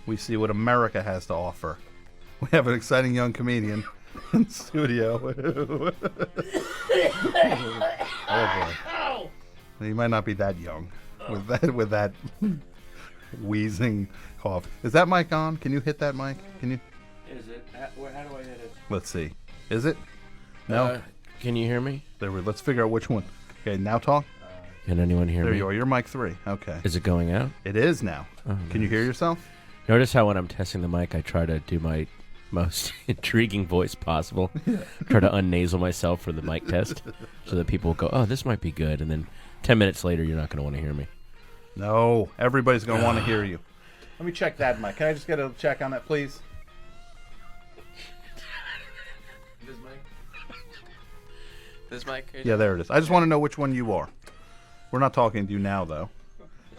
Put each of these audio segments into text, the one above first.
we see what America has to offer. We have an exciting young comedian in studio. Oh boy. He might not be that young with that wheezing cough. Is that mic on? Can you hit that mic? Can you? Is it? How do I hit it? Let's see. Is it? No. Can you hear me? Let's figure out which one. Okay, now talk. Can anyone hear me? There you are. You're mic 3. Okay. Is it going out? It is now. Oh, Can you hear yourself? Notice how when I'm testing the mic, I try to do my most intriguing voice possible. Try to unnasal myself for the mic test so that people will go, oh, this might be good. And then 10 minutes later, you're not going to want to hear me. No. Everybody's going to want to hear you. Let me check that mic. Can I just get a check on that, please? This mic? Yeah, there it is. I just want to know which one you are. We're not talking to you now, though.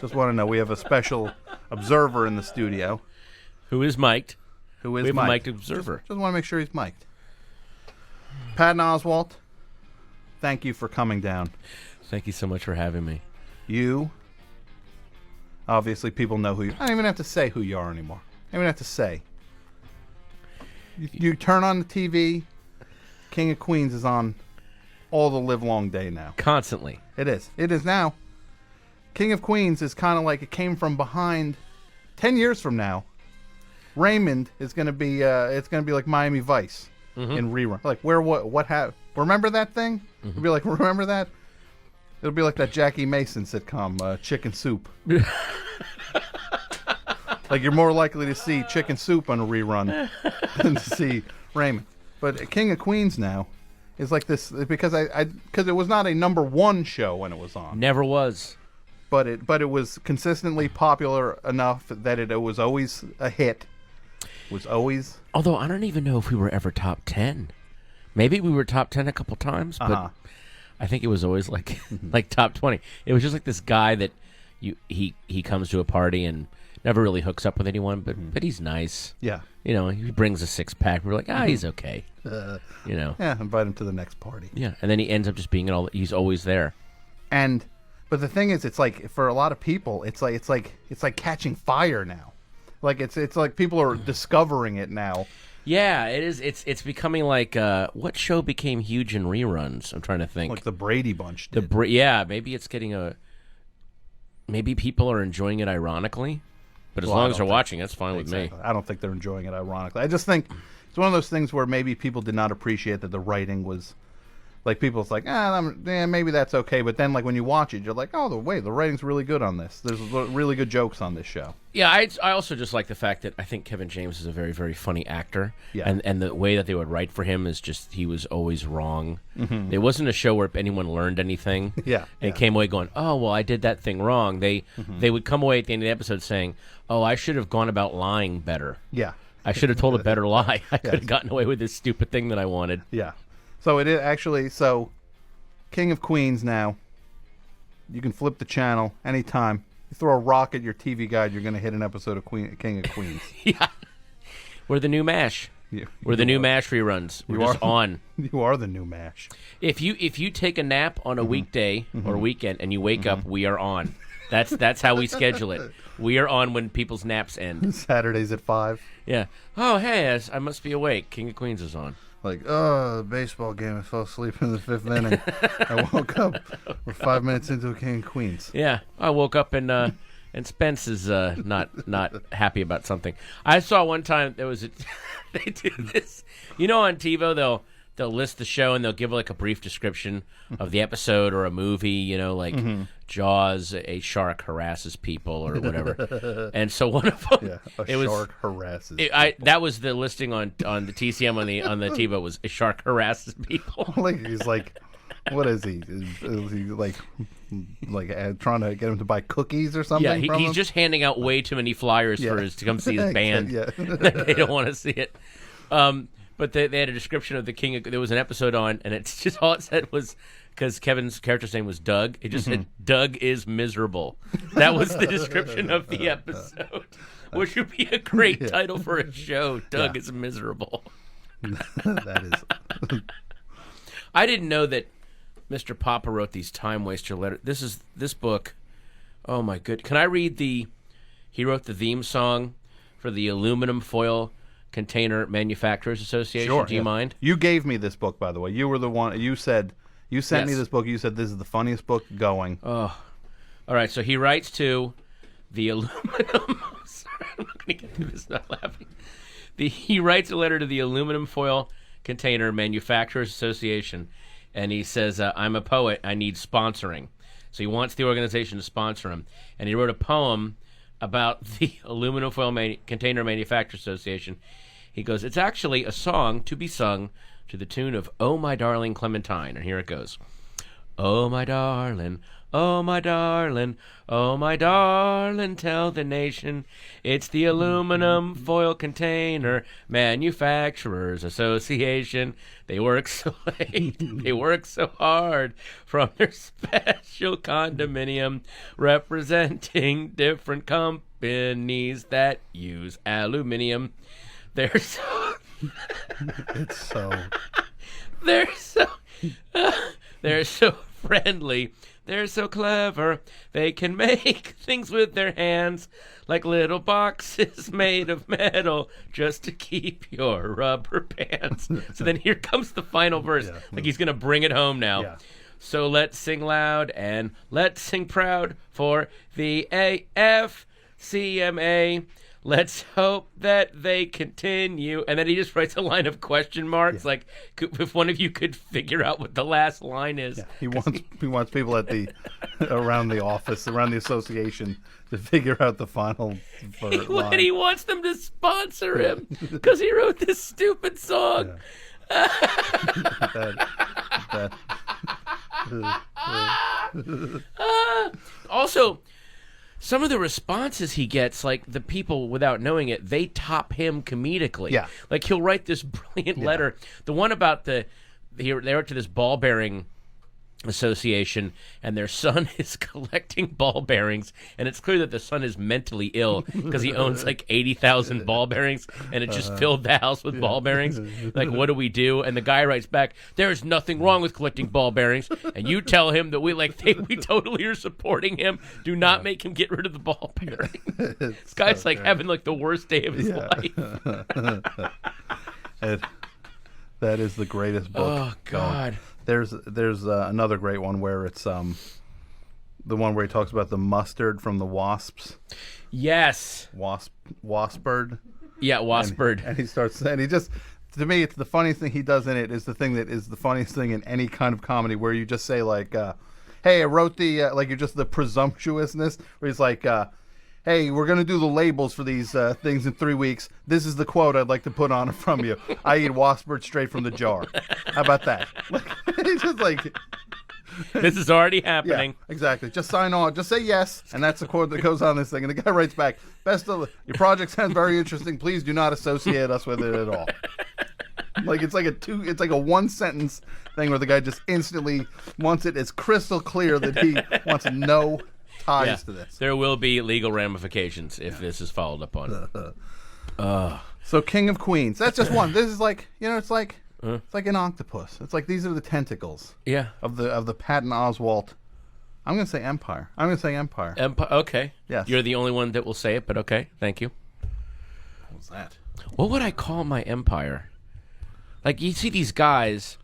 Just want to know. We have a special observer in the studio. Who is mic'd? Who is we have mic'd. a mic'd observer. Just want to make sure he's mic'd. Patton Oswalt, thank you for coming down. Thank you so much for having me. You, obviously people know who you are. I don't even have to say who you are anymore. I don't even have to say. You turn on the TV, King of Queens is on all the live long day now. Constantly. It is. It is now. King of Queens is kind of like it came from behind. 10 years from now, Raymond is going to be, it's going to be like Miami Vice in rerun. Like, what happened? Remember that thing? It'll be like, remember that? It'll be like that Jackie Mason sitcom, Chicken Soup. Like, you're more likely to see Chicken Soup on a rerun than to see Raymond. But King of Queens now is like this, because because it was not a #1 show when it was on. Never was. But it was consistently popular enough that it was always a hit. Was always. Although I don't even know if we were ever top 10. Maybe we were top 10 a couple times, but I think it was always like like top 20. It was just like this guy that he comes to a party and never really hooks up with anyone, but he's nice. Yeah. You know, he brings a 6-pack. We're like, he's okay. You know. Yeah, invite him to the next party. Yeah, and then he ends up just being he's always there. But the thing is, it's like for a lot of people, it's like catching fire now. Like it's like people are discovering it now. Yeah, it is. It's becoming like what show became huge in reruns? I'm trying to think. Like the Brady Bunch did. Maybe it's getting maybe people are enjoying it ironically, but as Well, long as they're watching, that's fine with me. I don't think they're enjoying it ironically. I just think it's one of those things where maybe people did not appreciate that the writing was. Like, people's like, maybe that's okay. But then, like, when you watch it, you're like, oh, the writing's really good on this. There's really good jokes on this show. Yeah, I also just like the fact that I think Kevin James is a very, very funny actor. Yeah. And the way that they would write for him is just, he was always wrong. It wasn't a show where anyone learned anything. Yeah. And came away going, oh, well, I did that thing wrong. They would come away at the end of the episode saying, oh, I should have gone about lying better. Yeah. I should have told a better lie. I could have gotten away with this stupid thing that I wanted. Yeah. So it is actually, King of Queens now, you can flip the channel anytime. You throw a rock at your TV guide, you're going to hit an episode of King of Queens. Yeah. We're the new MASH. We're the new MASH reruns. We're just on. You are the new MASH. If you take a nap on a weekday or weekend and you wake up, we are on. That's how we schedule it. We are on when people's naps end. Saturdays at 5. Yeah. Oh, hey, I must be awake. King of Queens is on. Like, baseball game. I fell asleep in the 5th inning. I woke up. We're 5 minutes into a King of Queens. Yeah, I woke up and Spence is not happy about something. I saw one time there was they do this. You know, on TiVo they'll list the show and they'll give like a brief description of the episode or a movie. You know, like Jaws, a shark harasses people or whatever. And so one of them, shark harasses. That was the listing on the TCM on the TiVo was a shark harasses people. Like he's like, what is he? Is he like trying to get him to buy cookies or something? Yeah, he's just handing out way too many flyers to come see his band. They don't want to see it. But they had a description of the King. There was an episode on, and it's just all it said was, because Kevin's character's name was Doug, it just said, Doug is miserable. That was the description of the episode, which would be a great title for a show. Doug is miserable. That is. I didn't know that Mr. Papa wrote these time waster letters. This book. Oh my good! Can I read he wrote the theme song for the Aluminum Foil Container Manufacturers Association. Sure. Do you mind? You gave me this book, by the way. You were the one. You sent me this book. You said this is the funniest book going. Oh, all right. So he writes to the aluminum. Sorry, I'm not going to get through this. Not laughing. He writes a letter to the Aluminum Foil Container Manufacturers Association, and he says, "I'm a poet. I need sponsoring." So he wants the organization to sponsor him, and he wrote a poem about the Aluminum Foil Container Manufacturers Association. He goes, "It's actually a song to be sung to the tune of 'Oh My Darling Clementine,' and here it goes. Oh my darling, oh my darling, oh my darling, tell the nation it's the Aluminum Foil Container Manufacturers Association. They work so late, they work so hard from their special condominium representing different companies that use aluminium. They're so... It's so... They're so friendly. They're so clever. They can make things with their hands like little boxes made of metal just to keep your rubber pants." So then here comes the final verse. Yeah. Like he's going to bring it home now. Yeah. So let's sing loud and let's sing proud for the AFCMA. Let's hope that they continue. And then he just writes a line of question marks, like if one of you could figure out what the last line is. Yeah. He wants people at the around the office, around the association, to figure out the final line. He wants them to sponsor him because he wrote this stupid song. Also, some of the responses he gets, like the people without knowing it, they top him comedically. Yeah. Like he'll write this brilliant letter. The one about they wrote to this ball bearing association, and their son is collecting ball bearings, and it's clear that the son is mentally ill because he owns like 80,000 ball bearings, and it just filled the house with ball bearings. Like, what do we do? And the guy writes back, "There's nothing wrong with collecting ball bearings, and you tell him that we totally are supporting him. Do not make him get rid of the ball bearing." This guy's so having like the worst day of his life. That is the greatest book. Oh God. There's another great one where it's the one where he talks about the mustard from the wasps. Yes. Waspbird. Yeah, waspbird. And he starts, and he just, to me, it's the funniest thing he does in it is the thing that is the funniest thing in any kind of comedy, where you just say like, "Hey, I wrote the like," you're just the presumptuousness where he's like, "Hey, we're going to do the labels for these things in 3 weeks. This is the quote I'd like to put on it from you. I eat waspbird straight from the jar." How about that? It's just like... This is already happening. Yeah, exactly. Just sign on. Just say yes, and that's the quote that goes on this thing. And the guy writes back, your project sounds very interesting. Please do not associate us with it at all." Like it's like a one sentence thing where the guy just instantly wants it as crystal clear that he wants no ties to this. There will be legal ramifications if this is followed up on. So King of Queens. That's just one. This is like, it's like an octopus. It's like these are the tentacles. Yeah. Of the Patton Oswalt. I'm going to say Empire. Okay. Yes. You're the only one that will say it, but okay. Thank you. What was that? What would I call my empire? Like you see these guys,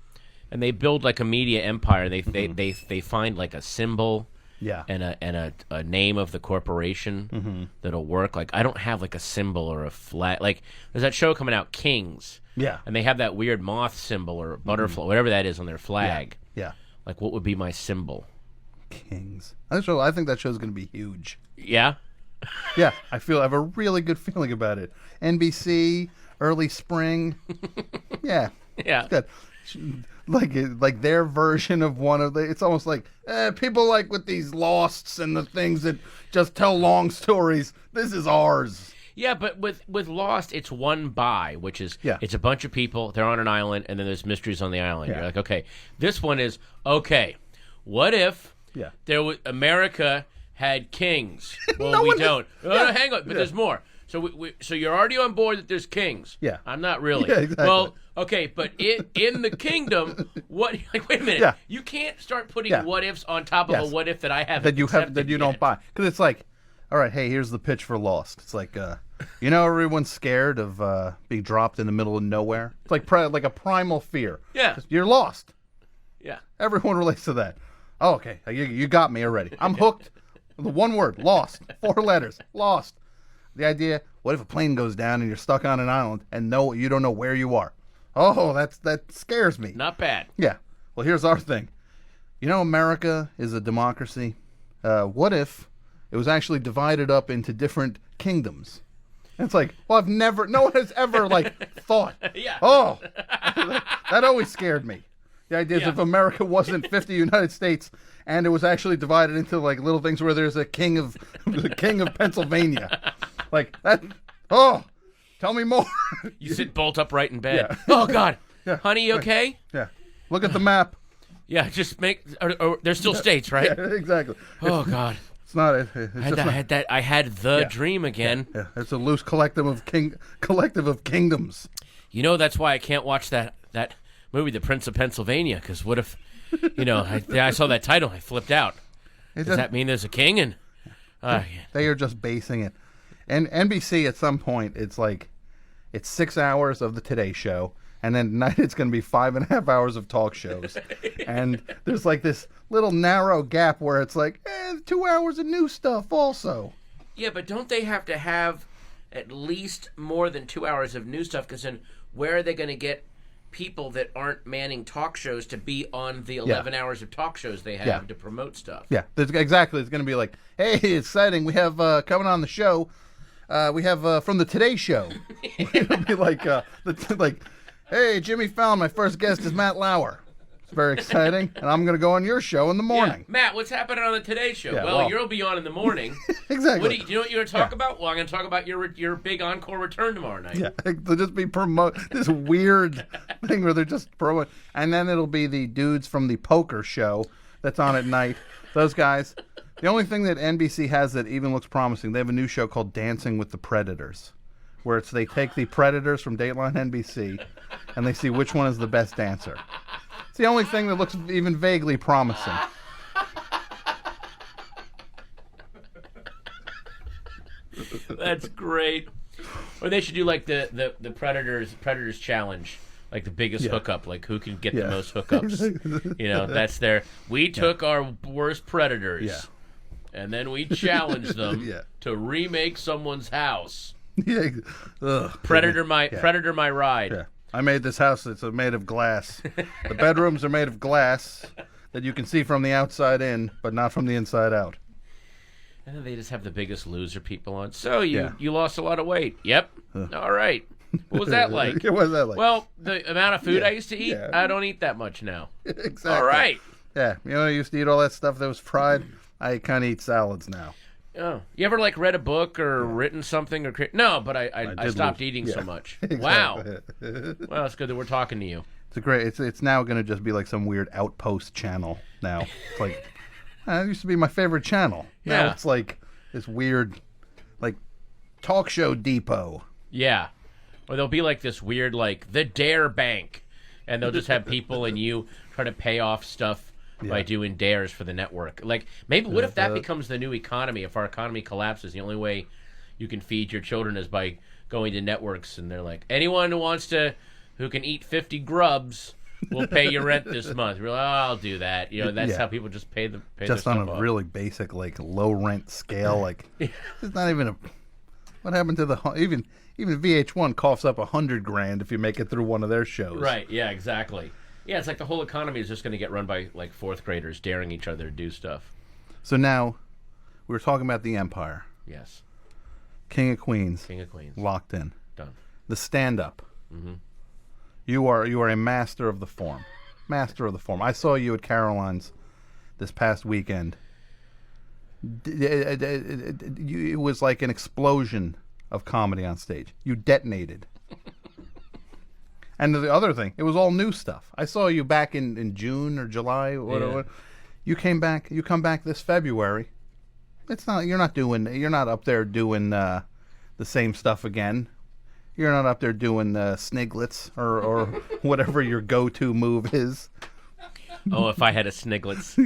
and they build like a media empire. They find like a symbol. Yeah. And a name of the corporation that'll work. Like I don't have like a symbol or a flag. Like there's that show coming out, Kings. Yeah. And they have that weird moth symbol or butterfly, whatever that is, on their flag. Yeah. Like what would be my symbol? Kings. I think that show's going to be huge. Yeah. Yeah. I have a really good feeling about it. NBC, early spring. Yeah. Yeah. It's good. Like their version of one of the, it's almost like people like with these Losts and the things that just tell long stories. This is ours. Yeah, but with Lost, it's one buy, which is it's a bunch of people. They're on an island, and then there's mysteries on the island. Yeah. You're like, okay, this one is okay. What if America had kings? Well, we don't. No, hang on, but there's more. So so you're already on board that there's kings. Yeah. I'm not really. Yeah, exactly. Well, okay, but in the kingdom, what? Like, wait a minute. Yeah. You can't start putting what ifs on top of a what if that I haven't that you don't buy, because it's like, all right, hey, here's the pitch for Lost. It's like You know, everyone's scared of being dropped in the middle of nowhere. It's like a primal fear. Yeah. You're lost. Yeah. Everyone relates to that. Oh, okay. You got me already. I'm hooked. The one word, lost. 4 letters, lost. The idea, what if a plane goes down and you're stuck on an island and you don't know where you are? Oh, that scares me. Not bad. Yeah. Well, here's our thing. You know, America is a democracy. What if it was actually divided up into different kingdoms? And it's like, well, no one has ever, thought. Yeah. Oh, that always scared me. The idea is if America wasn't 50 United States and it was actually divided into, little things where there's a king of Pennsylvania. Like, that, tell me more. You sit bolt upright in bed. Yeah. Oh, God. Yeah. Honey, you okay? Yeah. Look at the map. Yeah, just there's still states, right? Yeah, exactly. Oh, God. It's not it. I had the dream again. Yeah, it's a loose collective of kingdoms. You know, that's why I can't watch that movie, The Prince of Pennsylvania, because what if, I saw that title, I flipped out. Does that mean there's a king? And they are just basing it. And NBC at some point, it's 6 hours of the Today Show, and then at night it's going to be 5.5 hours of talk shows. And there's this little narrow gap where it's 2 hours of new stuff also. Yeah, but don't they have to have at least more than 2 hours of new stuff? Because then where are they going to get people that aren't manning talk shows to be on the 11 hours of talk shows they have to promote stuff? Yeah, exactly. It's going to be hey, exciting. We have coming on the show. We have from the Today Show. It'll be hey, Jimmy Fallon, my first guest is Matt Lauer. It's very exciting, and I'm going to go on your show in the morning. Yeah. Matt, what's happening on the Today Show? Yeah, well, you'll be on in the morning. Exactly. Do you know what you're going to talk about? Well, I'm going to talk about your big encore return tomorrow night. Yeah, they'll just be this weird thing where they're just promoting, and then it'll be the dudes from the poker show that's on at night. Those guys. The only thing that NBC has that even looks promising, they have a new show called Dancing with the Predators, where they take the Predators from Dateline NBC, and they see which one is the best dancer. It's the only thing that looks even vaguely promising. That's great. Or they should do the Predators challenge, the biggest hookup, who can get the most hookups. That's we took our worst predators, and then we challenged them to remake someone's house. Yeah. Ugh. Predator my ride. Yeah. I made this house that's made of glass. The bedrooms are made of glass that you can see from the outside in, but not from the inside out. And then they just have the biggest loser people on. So you lost a lot of weight. Yep. All right. What was that like? What was that like? Well, the amount of food I used to eat, I don't eat that much now. Exactly. All right. Yeah. I used to eat all that stuff that was fried. I kind of eat salads now. Oh, you ever read a book or written something or no? But I stopped eating so much. Exactly. Wow. Well, it's good that we're talking to you. It's now going to just be some weird outpost channel now. It's it used to be my favorite channel. Now it's this weird talk show depot. Yeah. Or there'll be this weird the Dare Bank, and they'll just have people and you try to pay off stuff by doing dares for the network. Maybe what if that becomes the new economy? If our economy collapses, the only way you can feed your children is by going to networks, and they're anyone who can eat 50 grubs will pay your rent this month. You're I'll do that. That's how people just pay just their on a off. Really basic low rent scale. It's not even what happened to even VH1 coughs up $100,000 if you make it through one of their shows. Right. Yeah. Exactly. Yeah, it's the whole economy is just going to get run by fourth graders daring each other to do stuff. So now, we were talking about the Empire. Yes. King of Queens. Locked in. Done. The stand-up. Mm-hmm. You are a master of the form. Master of the form. I saw you at Caroline's this past weekend. It was like an explosion of comedy on stage. You detonated. And the other thing, it was all new stuff. I saw you back in June or July. Whatever. You come back this February. You're not up there doing the same stuff again. You're not up there doing Sniglets or whatever your go-to move is. Oh, if I had a Sniglets.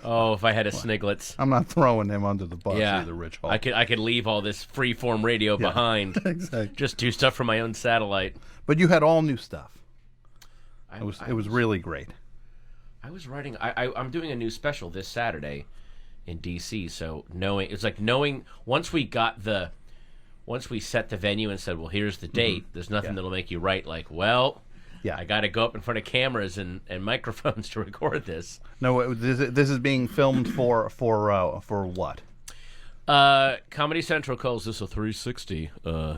Oh, if I had a Sniglets. I'm not throwing him under the bus either, Rich Hall. I could leave all this freeform radio behind. Exactly. Just do stuff from my own satellite. But you had all new stuff. It was really great. I was writing. I'm doing a new special this Saturday in D.C. So knowing once we set the venue and said, well, here's the date. There's nothing that'll make you write like, well, I got to go up in front of cameras and microphones to record this. No, this is being filmed for what? Comedy Central calls this a 360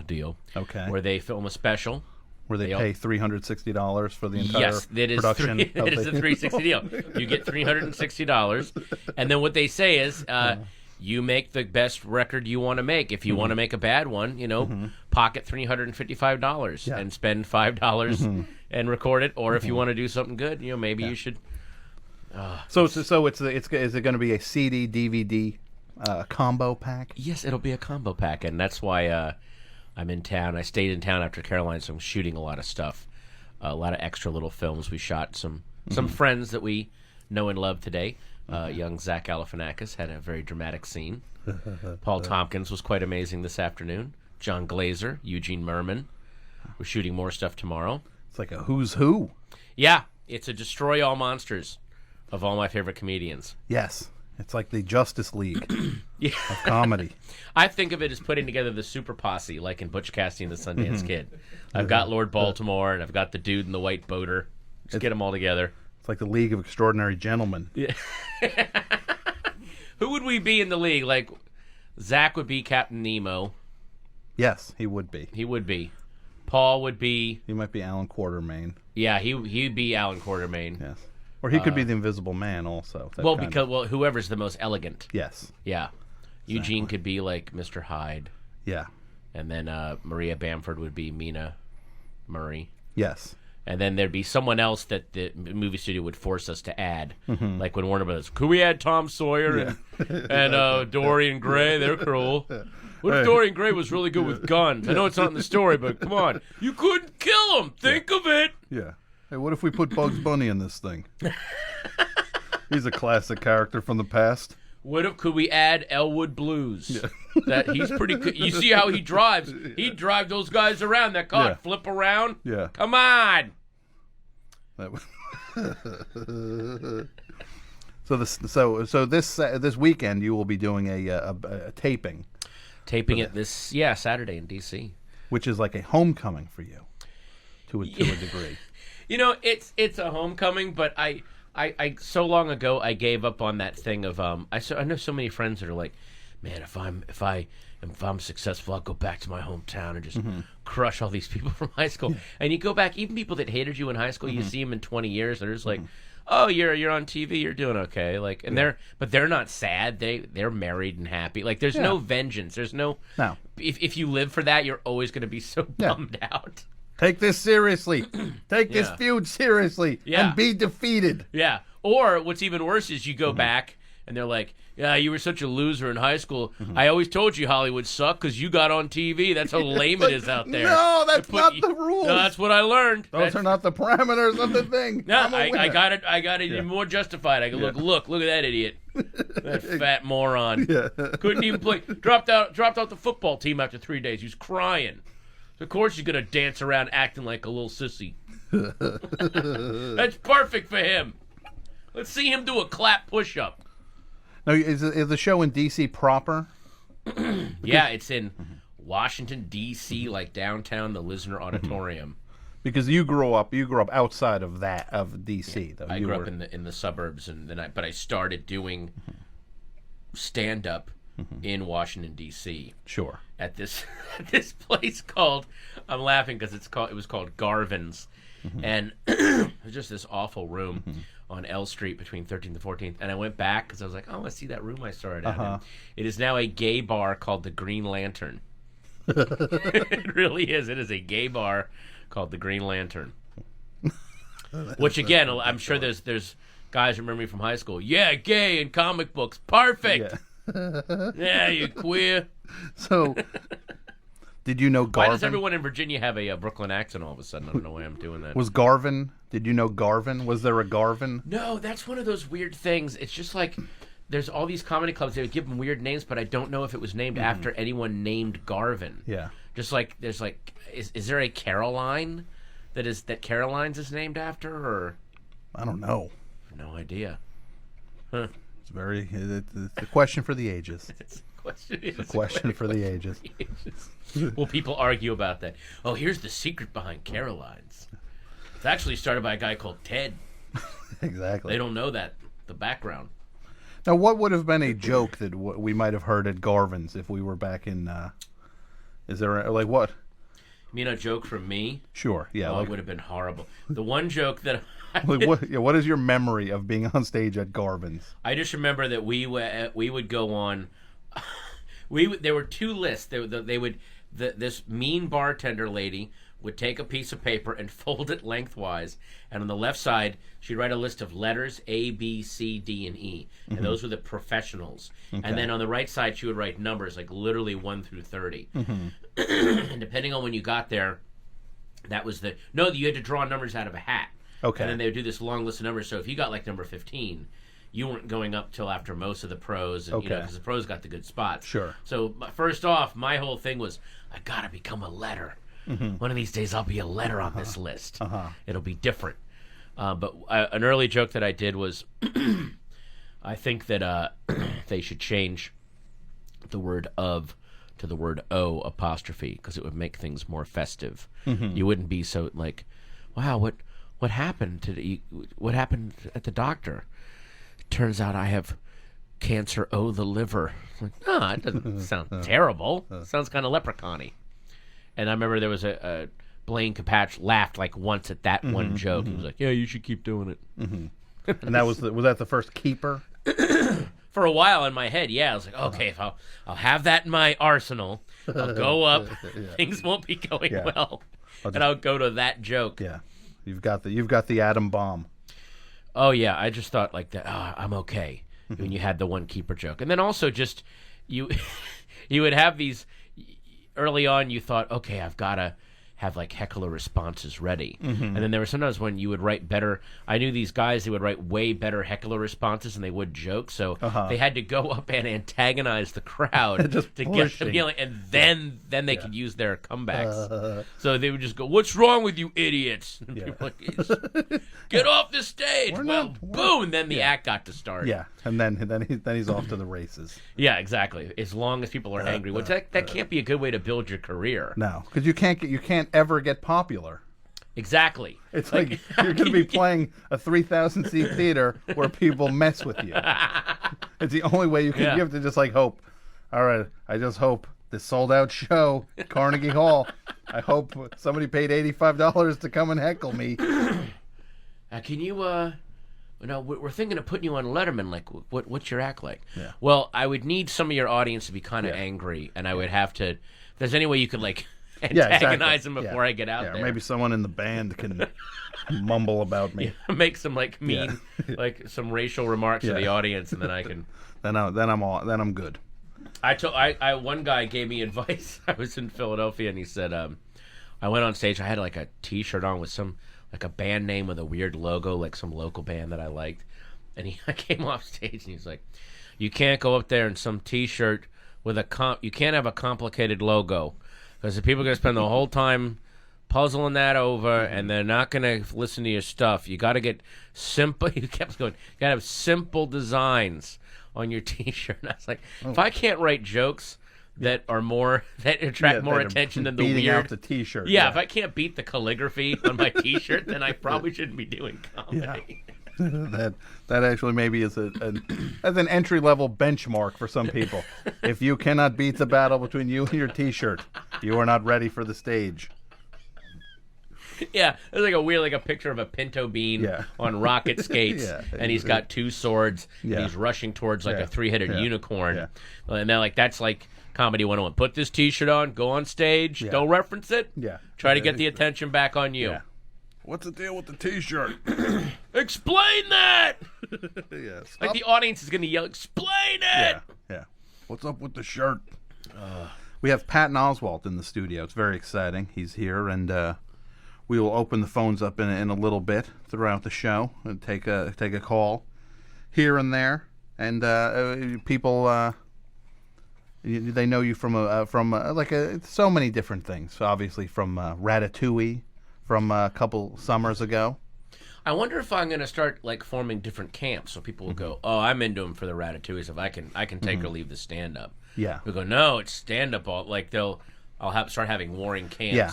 deal. Okay. Where they film a special. Where they pay $360 for the entire production. It is a 360 deal. You get $360, and then what they say is, you make the best record you want to make. If you want to make a bad one, pocket $355 and spend $5 and record it. Or if you want to do something good, maybe you should. So is it going to be a CD DVD combo pack? Yes, it'll be a combo pack, and that's why. I'm in town. I stayed in town after Caroline, so I'm shooting a lot of stuff, a lot of extra little films. We shot some friends that we know and love today. Young Zach Galifianakis had a very dramatic scene. Paul Tompkins was quite amazing this afternoon. John Glazer, Eugene Merman. We're shooting more stuff tomorrow. It's like a who's who. Yeah, it's a destroy all monsters of all my favorite comedians. Yes. It's like the Justice League of comedy. I think of it as putting together the super posse, like in Butch Cassidy and the Sundance Kid. I've got Lord Baltimore, and I've got the dude in the white boater. Just get them all together. It's like the League of Extraordinary Gentlemen. Yeah. Who would we be in the league? Like, Zach would be Captain Nemo. Yes, he would be. He would be. Paul would be... He might be Alan Quatermain. Yeah, he'd be Alan Quatermain. Yes. Or he could be the Invisible Man also. Whoever's the most elegant. Yes. Yeah. Eugene could be like Mr. Hyde. Yeah. And then Maria Bamford would be Mina Murray. Yes. And then there'd be someone else that the movie studio would force us to add. Like when Warner Brothers, could we add Tom Sawyer and Dorian Gray? They're cool. What if Dorian Gray was really good with guns? I know it's not in the story, but come on. You couldn't kill him. Think of it. Yeah. Hey, what if we put Bugs Bunny in this thing? He's a classic character from the past. Could we add Elwood Blues? Yeah. That he's pretty good. You see how he drives? He'd drive those guys around that car, flip around. Yeah. Come on. So this weekend you will be doing a taping. Taping it this Saturday in D.C. Which is like a homecoming for you, to a degree. It's a homecoming, but I so long ago I gave up on that thing of I know so many friends that are like, man, if I'm successful, I'll go back to my hometown and just crush all these people from high school. Yeah. And you go back, even people that hated you in high school, you see them in 20 years, they're just like, oh, you're on TV, you're doing okay, like, and they're not sad, they're married and happy. Like, there's no vengeance, there's no. If you live for that, you're always going to be so bummed out. Take this seriously. Take this feud seriously and be defeated. Yeah. Or what's even worse is you go back and they're like, yeah, you were such a loser in high school. I always told you Hollywood sucked because you got on TV. That's how lame it is out there. No, that's not the rules. No, that's what I learned. Those are not the parameters of the thing. No, I got it. I got it even more justified. I go, look at that idiot. That fat moron. Yeah. Couldn't even play. Dropped out the football team after 3 days. He was crying. So of course he's going to dance around acting like a little sissy. That's perfect for him. Let's see him do a clap push-up. Now, is the show in D.C. proper? Yeah, it's in Washington, D.C., like downtown, the Lisner Auditorium. Because you grew up outside of D.C. Though. I grew up in the suburbs, but I started doing stand-up in Washington, D.C. Sure. At this place called, I'm laughing because it was called Garvin's, and it was just this awful room on L Street between 13th and 14th, and I went back because I was like, oh, I see that room I started at. And it is now a gay bar called the Green Lantern. It really is. It is a gay bar called the Green Lantern. Which again, I'm sure there's guys who remember me from high school. Yeah, gay in comic books, perfect. Yeah, you queer. So Did you know Garvin? Why does everyone in Virginia have a Brooklyn accent all of a sudden? I don't know why I'm doing that. Was Garvin? Did you know Garvin? Was there a Garvin? No, that's one of those weird things. It's just like there's all these comedy clubs. They would give them weird names, but I don't know if it was named after anyone named Garvin. Yeah. Just like there's like, is there a Caroline that Caroline's is named after, or? I don't know. No idea. Huh. It's a question for the ages. It's a question for the ages. Well, people argue about that. Oh, here's the secret behind Caroline's. It's actually started by a guy called Ted. Exactly. They don't know that, the background. Now, what would have been a joke that we might have heard at Garvin's if we were back in, is there, like, what? You mean a joke from me? Sure, yeah. Oh, it would have been horrible. The one joke that what is your memory of being on stage at Garvin's? I just remember that we would go on. There were two lists. This mean bartender lady would take a piece of paper and fold it lengthwise, and on the left side she'd write a list of letters A, B, C, D, and E, and those were the professionals. Okay. And then on the right side she would write numbers, like literally 1 through 30. And depending on when you got there, you had to draw numbers out of a hat. Okay. And then they would do this long list of numbers. So if you got like number 15, you weren't going up till after most of the pros, and because the pros got the good spots. Sure. So first off, my whole thing was, I gotta become a letter. One of these days, I'll be a letter on this list. It'll be different. But an early joke that I did was, I think that they should change the word "of" to the word "o" apostrophe, because it would make things more festive. You wouldn't be so like, wow, what happened what happened at the doctor? Turns out I have cancer the liver. Like, no, it doesn't sound terrible. It sounds kind of leprechaun-y. And I remember there was a Blaine Capatch laughed like once at that one joke. He was like, yeah, you should keep doing it. And that was that the first keeper? For a while in my head, yeah. I was like, okay, if I'll have that in my arsenal. I'll go up. Things won't be going well. And I'll go to that joke. Yeah. You've got the atom bomb. Oh yeah, I just thought like that. Oh, I'm okay. When you had the one keeper joke, and then also just you would have these early on. You thought, okay, I've got to have like heckler responses ready, and then there were sometimes when you would write better. I knew these guys who would write way better heckler responses than they would jokes, so they had to go up and antagonize the crowd to get them yelling, and then they could use their comebacks. So they would just go, "What's wrong with you idiots?" And people were like, "Get off the stage!" Boom, and then the act got to start. Yeah, and then he's off to the races. Yeah, exactly. As long as people are angry, which that can't be a good way to build your career. No, because you can't ever get popular. Exactly. It's like you're going to be playing a 3,000 seat theater where people mess with you. It's the only way you can give to just like hope. All right, I just hope this sold out show, Carnegie Hall. I hope somebody paid $85 to come and heckle me. Can you? We're thinking of putting you on Letterman. Like, what's your act like? Yeah. Well, I would need some of your audience to be kind of angry, and I would have to. If there's any way you could like antagonize them before I get out there. Maybe someone in the band can mumble about me. Make some like mean, like some racial remarks to the audience, and then I can. Then I'm good. One guy gave me advice. I was in Philadelphia, and he said, I went on stage. I had like a T-shirt on with some like a band name with a weird logo, like some local band that I liked. And I came off stage, and he's like, "You can't go up there in some T-shirt with you can't have a complicated logo, because the people are going to spend the whole time puzzling that over, and they're not going to listen to your stuff. You got to get simple." He kept going. You got to have simple designs on your T-shirt. And I was like, if I can't write jokes that are that attract more attention than the beating weird out the T-shirt. Yeah, if I can't beat the calligraphy on my T-shirt, then I probably shouldn't be doing comedy. Yeah. that actually maybe is as an entry level benchmark for some people. If you cannot beat the battle between you and your T-shirt, you are not ready for the stage. Yeah, there's like a picture of a pinto bean on rocket skates, and he's got two swords, and he's rushing towards like a three-headed unicorn. Yeah. And they're like, that's like Comedy 101. Put this T-shirt on, go on stage, don't reference it, try to get the attention back on you. Yeah. What's the deal with the T-shirt? Explain that! Like the audience is going to yell, explain it! Yeah. What's up with the shirt? We have Patton Oswalt in the studio. It's very exciting. He's here, and we will open the phones up in a little bit throughout the show and take a call here and there. And people, they know you from so many different things. Obviously, from Ratatouille, from a couple summers ago. I wonder if I'm going to start forming different camps, so people will go, "Oh, I'm into them for the Ratatouille. If I can take or leave the stand up." Yeah. We go, "No, it's stand up." I'll start having warring camps. Yeah.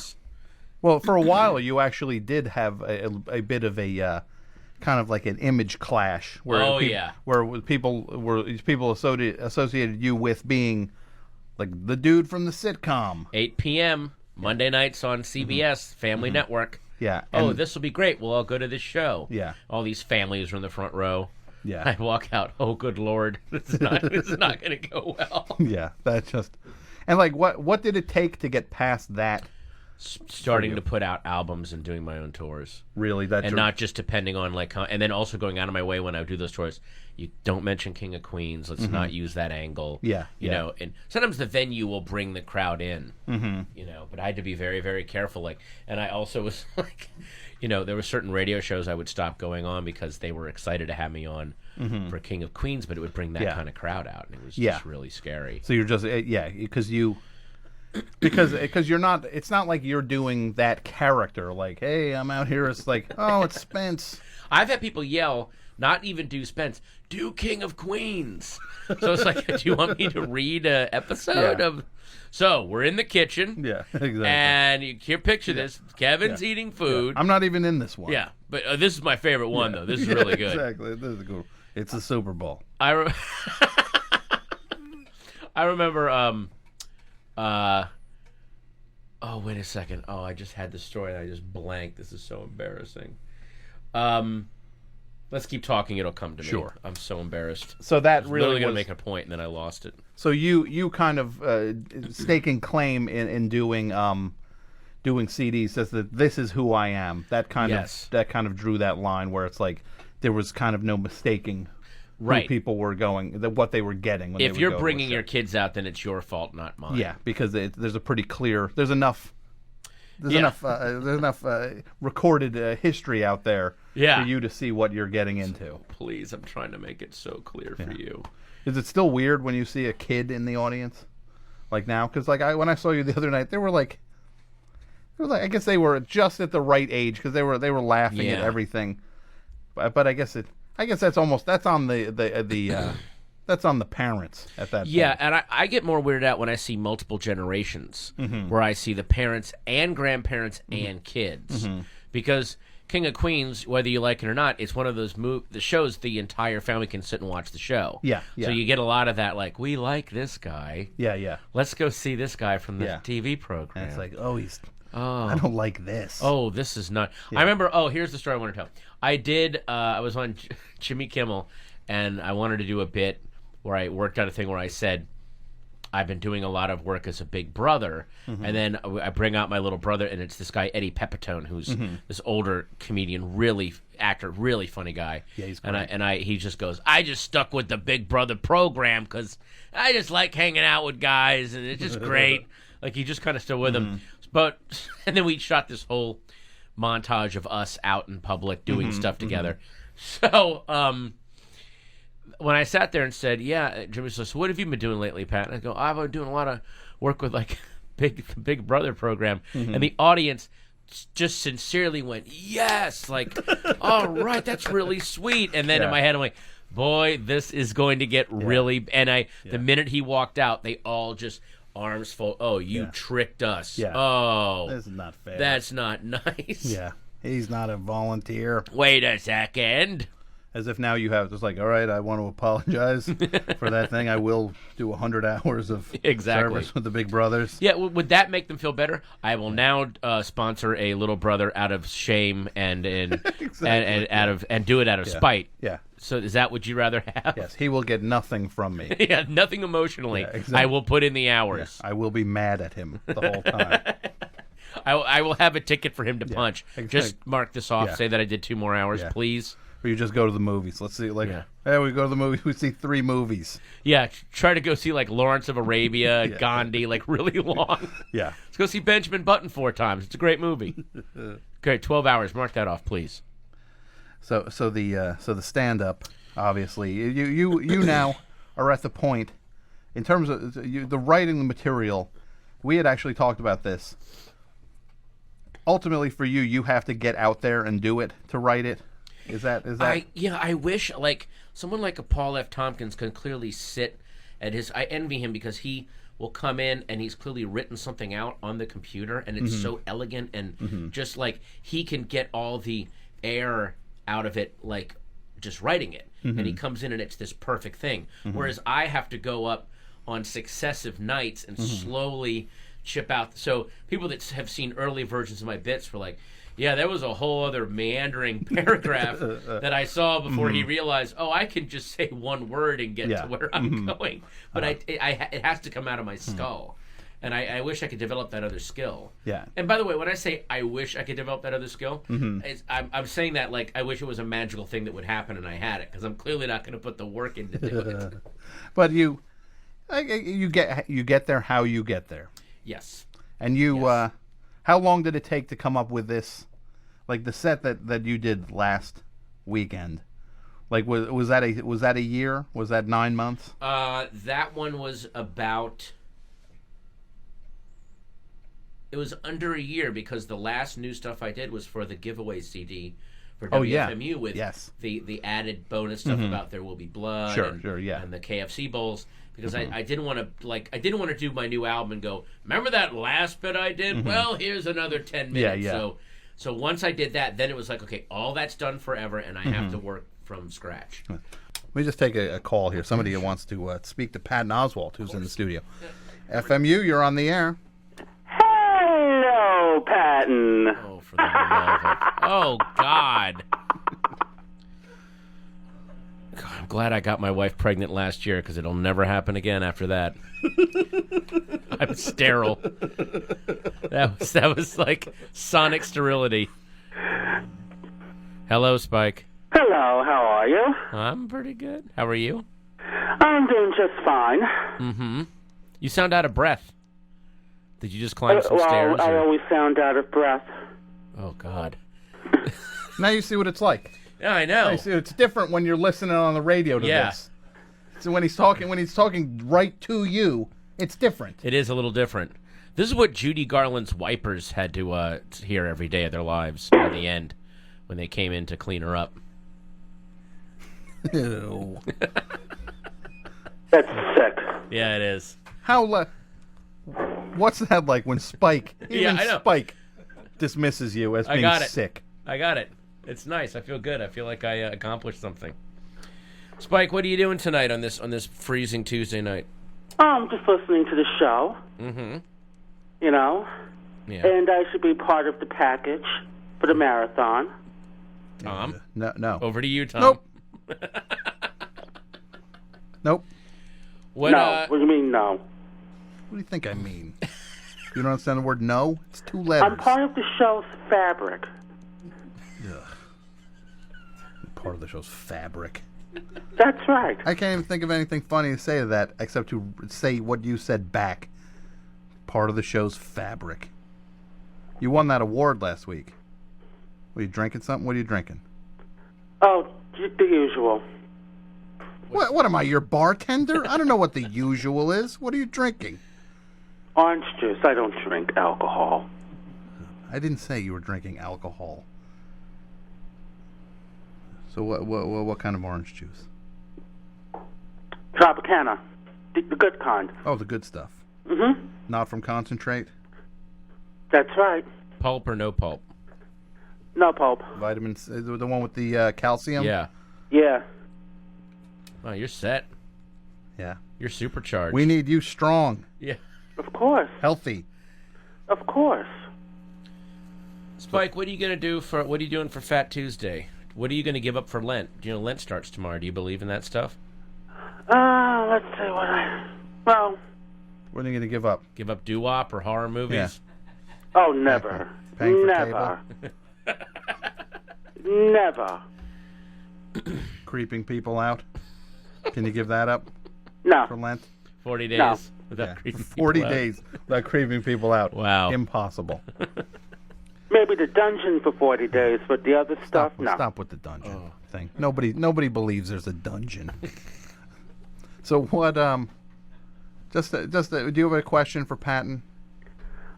Well, for a while, you actually did have a bit of a kind of like an image clash, where people associated you with being like the dude from the sitcom. 8 p.m. Monday nights on CBS Family Network. Yeah. This will be great. We'll all go to this show. Yeah. All these families are in the front row. Yeah. I walk out. Oh, good Lord, this is not going to go well. Yeah, that's just. And what did it take to get past that? Starting to put out albums and doing my own tours. Really, not just depending on and then also going out of my way when I do those tours. You don't mention King of Queens. Let's not use that angle. Yeah, you know. And sometimes the venue will bring the crowd in. You know, but I had to be very, very careful. And I also was there were certain radio shows I would stop going on because they were excited to have me on for King of Queens, but it would bring that kind of crowd out, and it was just really scary. So you're just because you're not. It's not like you're doing that character. Like, hey, I'm out here. It's like, oh, it's Spence. I've had people yell, not even do Spence, do King of Queens. So it's like, do you want me to read an episode of? So we're in the kitchen. Yeah, exactly. And you picture this: Kevin's eating food. Yeah. I'm not even in this one. Yeah, but this is my favorite one though. This is really good. Exactly. This is cool. It's the Super Bowl. I remember. Oh, wait a second. Oh, I just had the story and I just blanked. This is so embarrassing. Let's keep talking. It'll come to me. Sure. I'm so embarrassed. So that really going to make a point, and then I lost it. So you kind of staking claim in doing CDs says that this is who I am. That kind of drew that line where it's like there was kind of no mistaking who people were going, what they were getting. When if you're bringing your kids out, then it's your fault, not mine. Yeah, because there's a pretty clear. There's enough recorded history out there for you to see what you're getting into. Please, I'm trying to make it so clear for you. Is it still weird when you see a kid in the audience, like now? Because when I saw you the other night, they were like, I guess they were just at the right age because they were laughing at everything. But I guess that's on the that's on the parents at that point. Yeah, and I get more weirded out when I see multiple generations, where I see the parents and grandparents and kids, because King of Queens, whether you like it or not, it's one of those the shows the entire family can sit and watch the show. Yeah. So you get a lot of that, like, we like this guy. Yeah. Let's go see this guy from the TV program. And it's like, I don't like this. Oh, this is not. Yeah. I remember. Oh, here's the story I want to tell. I was on Jimmy Kimmel, and I wanted to do a bit where I worked out a thing where I said, I've been doing a lot of work as a big brother, and then I bring out my little brother, and it's this guy Eddie Pepitone, who's this older comedian, really funny guy. Yeah, he's great. He just goes, I just stuck with the Big Brother program because I just like hanging out with guys, and it's just great. Like, he just kind of still with him. And then we shot this whole montage of us out in public doing stuff together. So when I sat there and said, Jimmy says, so what have you been doing lately, Pat? And I go, I've been doing a lot of work with Big Brother program. And the audience just sincerely went, yes, like, all right, that's really sweet. And then in my head I'm like, boy, this is going to get really. And the minute he walked out, they all just arms full. Oh, you tricked us. Yeah. Oh, this is not fair. That's not nice. Yeah, he's not a volunteer. Wait a second. As if now you have just like, all right, I want to apologize for that thing. I will do 100 hours of service with the Big Brothers. Yeah, would that make them feel better? I will now sponsor a little brother out of shame and do it out of spite. Yeah. So is that what you'd rather have? Yes, he will get nothing from me. Yeah, nothing emotionally. Yeah, exactly. I will put in the hours. Yeah, I will be mad at him the whole time. I will have a ticket for him to punch. Exactly. Just mark this off. Say that I did 2 more hours, please. Or you just go to the movies. Let's see, like, Yeah. hey, we go to the movies. We see 3 movies. Yeah, try to go see like Lawrence of Arabia, Gandhi, like really long. Yeah. Let's go see Benjamin Button 4 times. It's a great movie. Great, 12 hours. Mark that off, please. So the stand-up, obviously, you now are at the point, in terms of the writing the material. We had actually talked about this. Ultimately, for you, you have to get out there and do it to write it. Is that? I wish like someone like a Paul F. Tompkins can clearly sit at his. I envy him because he will come in and he's clearly written something out on the computer and it's so elegant and just like he can get all the air out of it, like just writing it, and he comes in and it's this perfect thing. Whereas I have to go up on successive nights and slowly chip out. So people that have seen early versions of my bits were like, yeah, there was a whole other meandering paragraph that I saw before he realized, oh, I can just say one word and get to where I'm going. But it has to come out of my skull. And I wish I could develop that other skill. Yeah. And by the way, when I say I wish I could develop that other skill, I'm saying that like I wish it was a magical thing that would happen and I had it, because I'm clearly not going to put the work in to do it. But you get there how you get there. Yes. And you, how long did it take to come up with this, like the set that you did last weekend? Like was that a year? Was that 9 months? That one was about. It was under a year because the last new stuff I did was for the giveaway CD for WFMU with the added bonus stuff about There Will Be Blood and the KFC bowls. Because I didn't want to do my new album and go, remember that last bit I did? Well, here's another 10 minutes. So once I did that, then it was like, okay, all that's done forever, and I have to work from scratch. Let me just take a call here. Somebody wants to speak to Patton Oswalt, who's in the studio. FMU, you're on the air. Hello, Patton. Oh, for the love of... Oh, God. God, I'm glad I got my wife pregnant last year because it'll never happen again after that. I'm sterile. That was like sonic sterility. Hello, Spike. Hello, how are you? I'm pretty good. How are you? I'm doing just fine. Mm-hmm. You sound out of breath. Did you just climb some stairs? I always sound out of breath. Oh, God. Now you see what it's like. Yeah, I know. It's different when you're listening on the radio to this. So when he's talking right to you, it's different. It is a little different. This is what Judy Garland's wipers had to hear every day of their lives at the end when they came in to clean her up. Ew. That's sick. Yeah, it is. What's that like when Spike, even I know. Spike, dismisses you as being sick? I got it. It's nice. I feel good. I feel like I accomplished something. Spike, what are you doing tonight on this freezing Tuesday night? I'm just listening to the show. Mm-hmm. You know? Yeah. And I should be part of the package for the marathon. Tom? No. Over to you, Tom. Nope. Nope. What do you mean, no? What do you think I mean? You don't understand the word no? It's 2 letters. I'm part of the show's fabric. Ugh. Part of the show's fabric. That's right. I can't even think of anything funny to say to that except to say what you said back. Part of the show's fabric. You won that award last week. Were you drinking something? What are you drinking? Oh, the usual. What am I, your bartender? I don't know what the usual is. What are you drinking? Orange juice. I don't drink alcohol. I didn't say you were drinking alcohol. So what kind of orange juice? Tropicana. The good kind. Oh, the good stuff. Mm-hmm. Not from concentrate? That's right. Pulp or no pulp? No pulp. Vitamins, the one with the calcium? Yeah. Yeah. Oh, you're set. Yeah. You're supercharged. We need you strong. Yeah. Of course. Healthy. Of course. Spike, what are you doing for Fat Tuesday? What are you going to give up for Lent? You know, Lent starts tomorrow. Do you believe in that stuff? Let's see well. What are you going to give up? Give up doo-wop or horror movies? Oh, never. Paying for never. Never. Creeping people out. Can you give that up No. for Lent? 40 days No. without creeping 40 people out. days without creeping people out. Wow. Impossible. Maybe the dungeon for 40 days, but the other stuff, no. Stop with the dungeon thing. Nobody believes there's a dungeon. So what? Do you have a question for Patton?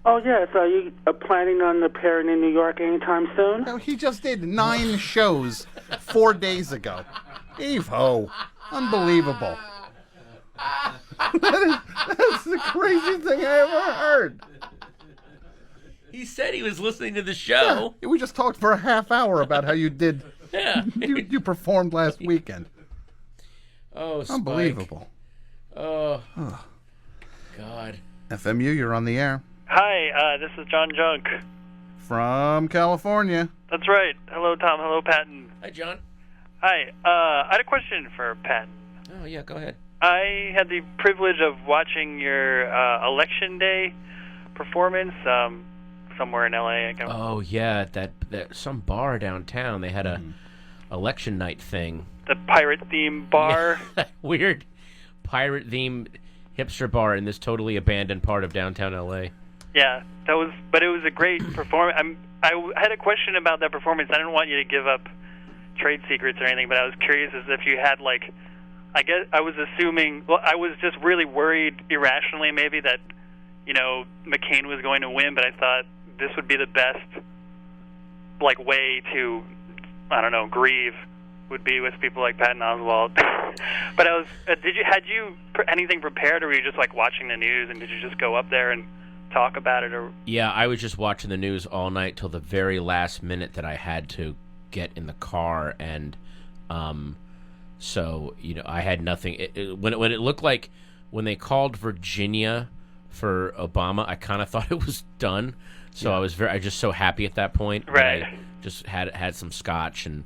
Oh, yes. Are you planning on appearing in New York anytime soon? No, he just did 9 shows 4 days ago. Eve-ho. Unbelievable. That's the craziest thing I ever heard. He said he was listening to the show. Yeah, we just talked for a half hour about how you did. Yeah. You performed last weekend. Oh, Spike. Unbelievable. Oh. God. FMU, you're on the air. Hi, this is John Junk. From California. That's right. Hello, Tom. Hello, Patton. Hi, John. Hi. I had a question for Patton. Oh, yeah, go ahead. I had the privilege of watching your Election Day performance somewhere in L.A. Oh, yeah, that some bar downtown. They had a election night thing. The pirate-themed bar. That weird pirate-themed hipster bar in this totally abandoned part of downtown L.A. Yeah, but it was a great performance. I had a question about that performance. I didn't want you to give up trade secrets or anything, but I was curious as if you had, like, I guess I was assuming, well, I was just really worried irrationally maybe that, McCain was going to win, but I thought this would be the best, like, way to, I don't know, grieve would be with people like Patton Oswalt. But had you anything prepared, or were you just, like, watching the news, and did you just go up there and talk about it? Or Yeah, I was just watching the news all night till the very last minute that I had to get in the car, and so I had nothing. When it looked like when they called Virginia for Obama, I kind of thought it was done. So I was just so happy at that point. Right. I just had some scotch and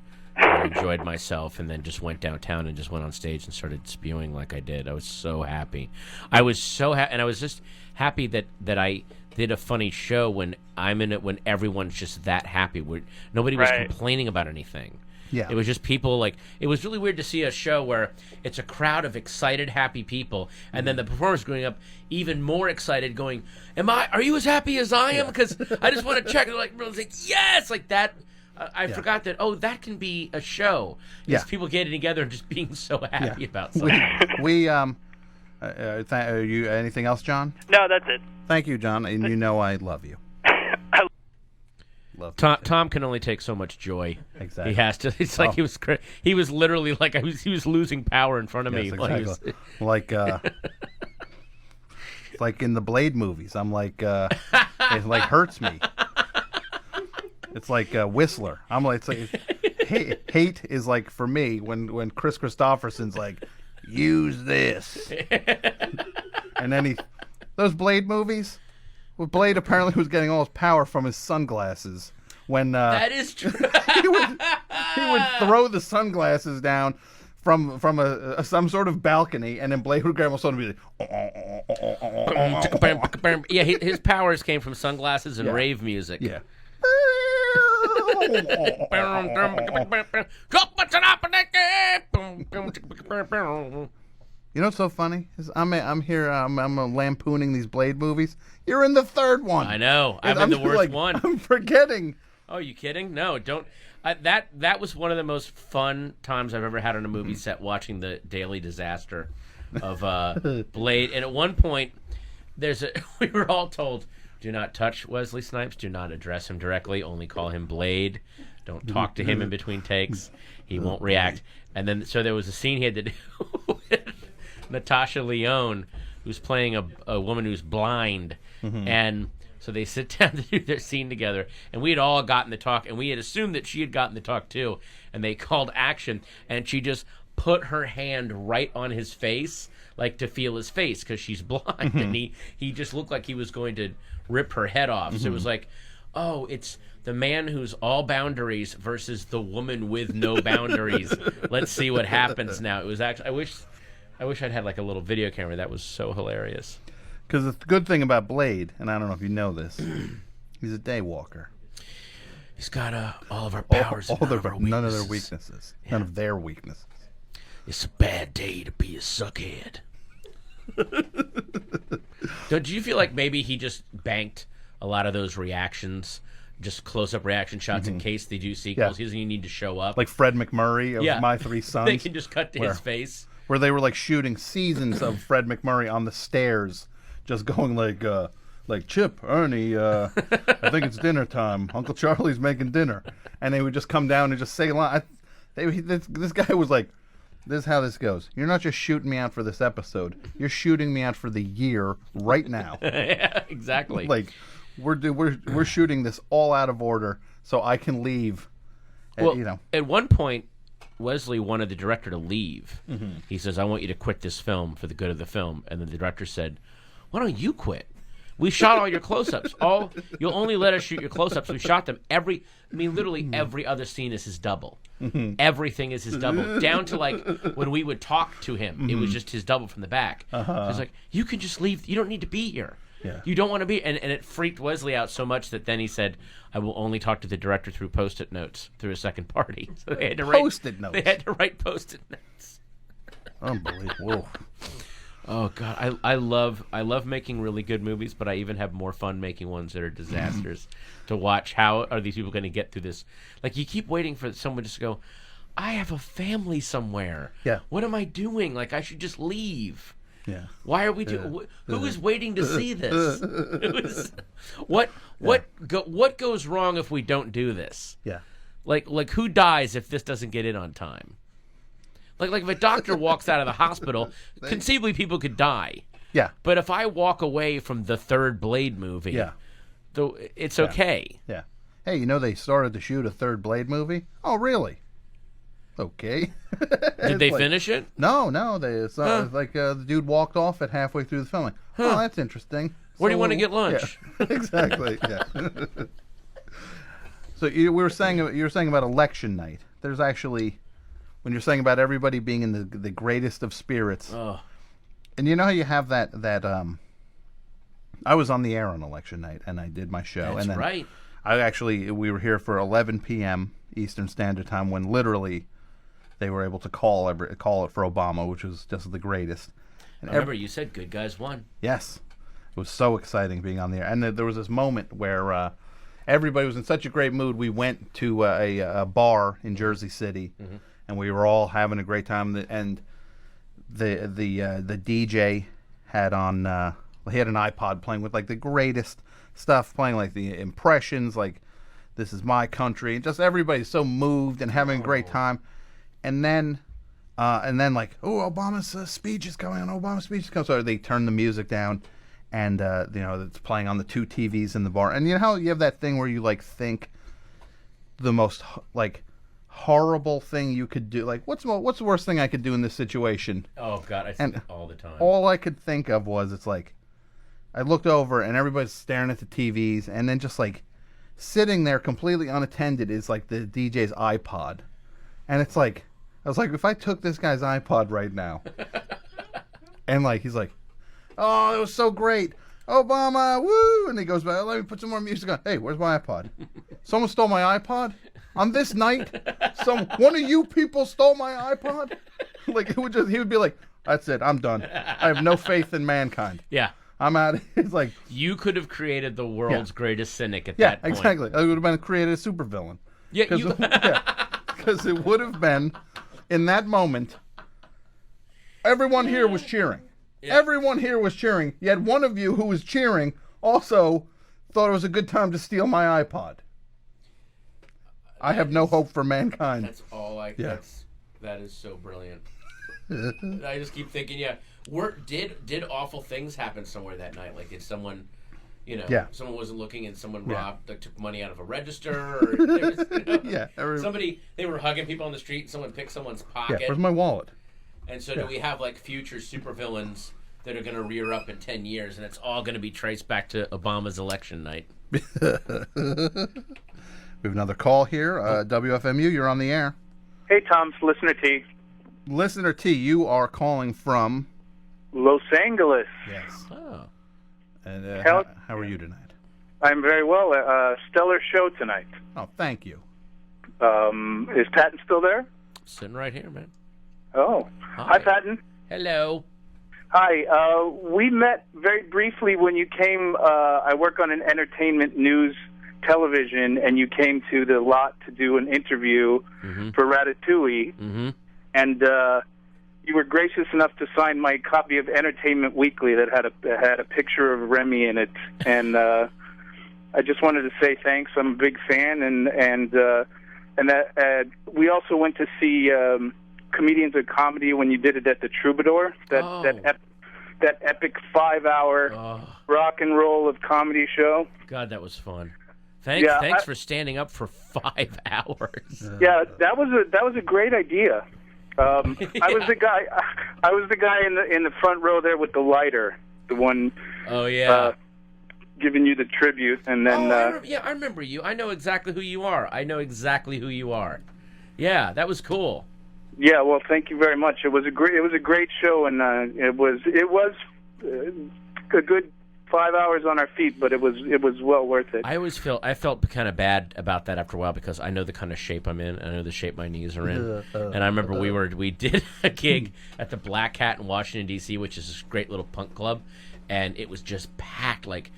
enjoyed myself, and then just went downtown and just went on stage and started spewing like I did. I was so happy. I was so happy, and I was just happy that I did a funny show when I'm in it, when everyone's just that happy. Nobody was complaining about anything. Yeah. It was just people, like, it was really weird to see a show where it's a crowd of excited, happy people, and then the performers going up even more excited, going, are you as happy as I am? Because I just want to check. And they're like, yes! Like that. I forgot that, that can be a show. It's people getting together and just being so happy about something. Are you anything else, John? No, that's it. Thank you, John, and I love you. Love Tom can only take so much joy. Exactly. He has to. It's like he was literally like he was losing power in front of me. Exactly. Like like in the Blade movies. I'm like it like hurts me. It's like Whistler. I'm like, it's like hate is like, for me, when Chris Christopherson's like, use this, and then those Blade movies. Well, Blade apparently was getting all his power from his sunglasses. When that is true. he would throw the sunglasses down from some sort of balcony, and then Blade would grab them and be like, yeah, his powers came from sunglasses and rave music. Yeah. You know what's so funny? I'm here. I'm lampooning these Blade movies. You're in the third one. I know. I'm in the worst one. I'm forgetting. Oh, you kidding? No, don't. That was one of the most fun times I've ever had on a movie set, watching the daily disaster of Blade. And at one point, we were all told, do not touch Wesley Snipes. Do not address him directly. Only call him Blade. Don't talk to him in between takes. He won't react. And then, so there was a scene he had to do with Natasha Lyonne, who's playing a woman who's blind. And so they sit down to do their scene together. And we had all gotten the talk, and we had assumed that she had gotten the talk too. And they called action, and she just put her hand right on his face, like to feel his face, because she's blind. And he just looked like he was going to rip her head off. So it was like, oh, it's the man who's all boundaries versus the woman with no boundaries. Let's see what happens now. It was actually, I wish I'd had like a little video camera. That was so hilarious. Because the good thing about Blade, and I don't know if you know this, he's a day walker. He's got all of our powers, none of their weaknesses. Yeah. None of their weaknesses. It's a bad day to be a suckhead. Do you feel like maybe he just banked a lot of those reactions, just close-up reaction shots in case they do sequels? He doesn't even need to show up. Like Fred McMurray of My Three Sons. They can just cut to his face. Where they were like shooting seasons of Fred McMurray on the stairs, just going like Chip, Ernie, I think it's dinner time. Uncle Charlie's making dinner. And they would just come down and just say a lot. This guy was like, this is how this goes. You're not just shooting me out for this episode. You're shooting me out for the year right now. Yeah, exactly. Like, we're shooting this all out of order so I can leave. Well, at one point, Wesley wanted the director to leave. He says, I want you to quit this film for the good of the film. And then the director said, why don't you quit? We shot all your close-ups. You'll only let us shoot your close-ups. We shot them literally every other scene is his double. Everything is his double. Down to like when we would talk to him, it was just his double from the back. So it's like, you can just leave. You don't need to be here. Yeah. You don't want to be. And it freaked Wesley out so much that then he said, I will only talk to the director through Post-it notes through a second party. So they had to write Post-it notes. They had to write Post-it notes. Unbelievable. Oh God, I love making really good movies, but I even have more fun making ones that are disasters. To watch how are these people going to get through this? Like you keep waiting for someone just to go, I have a family somewhere. Yeah. What am I doing? Like I should just leave. Yeah. Why are we doing? Who is waiting to see this? What goes wrong if we don't do this? Yeah. Like who dies if this doesn't get in on time? Like if a doctor walks out of the hospital, conceivably people could die. Yeah. But if I walk away from the third Blade movie, it's okay. Yeah. Hey, they started to shoot a third Blade movie? Oh, really? Okay. Did they finish it? No. It's like the dude walked off at halfway through the film. Like, oh, that's interesting. Where do you want to get lunch? Yeah. Exactly. Yeah. So you were saying about election night. There's actually, when you're saying about everybody being in the greatest of spirits, and you know how you have that I was on the air on election night and I did my show. That's and then right. We were here for 11 p.m. Eastern Standard Time when literally they were able to call it for Obama, which was just the greatest. And remember, you said good guys won. Yes. It was so exciting being on the air. And there was this moment where everybody was in such a great mood. We went to a bar in Jersey City, and we were all having a great time. And the DJ had on he had an iPod playing with like the greatest stuff, playing like the impressions, like "This Is My Country," and just everybody's so moved and having a great time. And then like, Obama's speech is coming on. Obama's speech is coming. So they turn the music down, and it's playing on the two TVs in the bar. And you know how you have that thing where you like think the most like horrible thing you could do, like what's the worst thing I could do in this situation? Oh God, I think all the time. All I could think of was it's like I looked over and everybody's staring at the TVs, and then just like sitting there completely unattended is like the DJ's iPod, and it's like I was like, if I took this guy's iPod right now, and like he's like, oh, it was so great, Obama, woo, and he goes back, let me put some more music on. Hey, where's my iPod? Someone stole my iPod on this night. One of you people stole my iPod. Like he would be like, that's it, I'm done. I have no faith in mankind. Yeah. I'm out. It's like you could have created the world's greatest cynic at that point. Yeah, exactly. I would have been created a supervillain. Yeah, because it would have been in that moment. Everyone here was cheering. Yeah. Everyone here was cheering. Yet one of you who was cheering also thought it was a good time to steal my iPod. I have no hope for mankind. That's all I. Yeah. That is so brilliant. I just keep thinking, did awful things happen somewhere that night? Like, did someone, someone wasn't looking and someone robbed, like, took money out of a register? Or somebody, they were hugging people on the street and someone picked someone's pocket. Yeah, where's my wallet? And so do we have, like, future supervillains that are going to rear up in 10 years, and it's all going to be traced back to Obama's election night? We have another call here. WFMU, you're on the air. Hey, Tom, it's Listener T. Listener T, you are calling from Los Angeles. Yes. Oh. And how are you tonight? I'm very well. Stellar show tonight. Oh, thank you. Is Patton still there? Sitting right here, man. Oh. Hi, Patton. Hello. Hi. We met very briefly when you came. I work on an entertainment news television, and you came to the lot to do an interview for Ratatouille. Mm-hmm. And you were gracious enough to sign my copy of Entertainment Weekly that had a picture of Remy in it. And I just wanted to say thanks. I'm a big fan, and that we also went to see Comedians of Comedy when you did it at the Troubadour. That epic 5-hour rock and roll of comedy show. God, that was fun. Thanks for standing up for 5 hours. Yeah, that was a great idea. I was the guy. I was the guy in the front row there with the lighter, the one. Oh yeah. Giving you the tribute, and then. I remember you. I know exactly who you are. Yeah, that was cool. Yeah, well, thank you very much. It was a great show, and it was a good 5 hours on our feet, but it was well worth it. I felt kind of bad about that after a while because I know the kind of shape I'm in. I know the shape my knees are in, and I remember we did a gig at the Black Hat in Washington D.C., which is this great little punk club, and it was just packed, like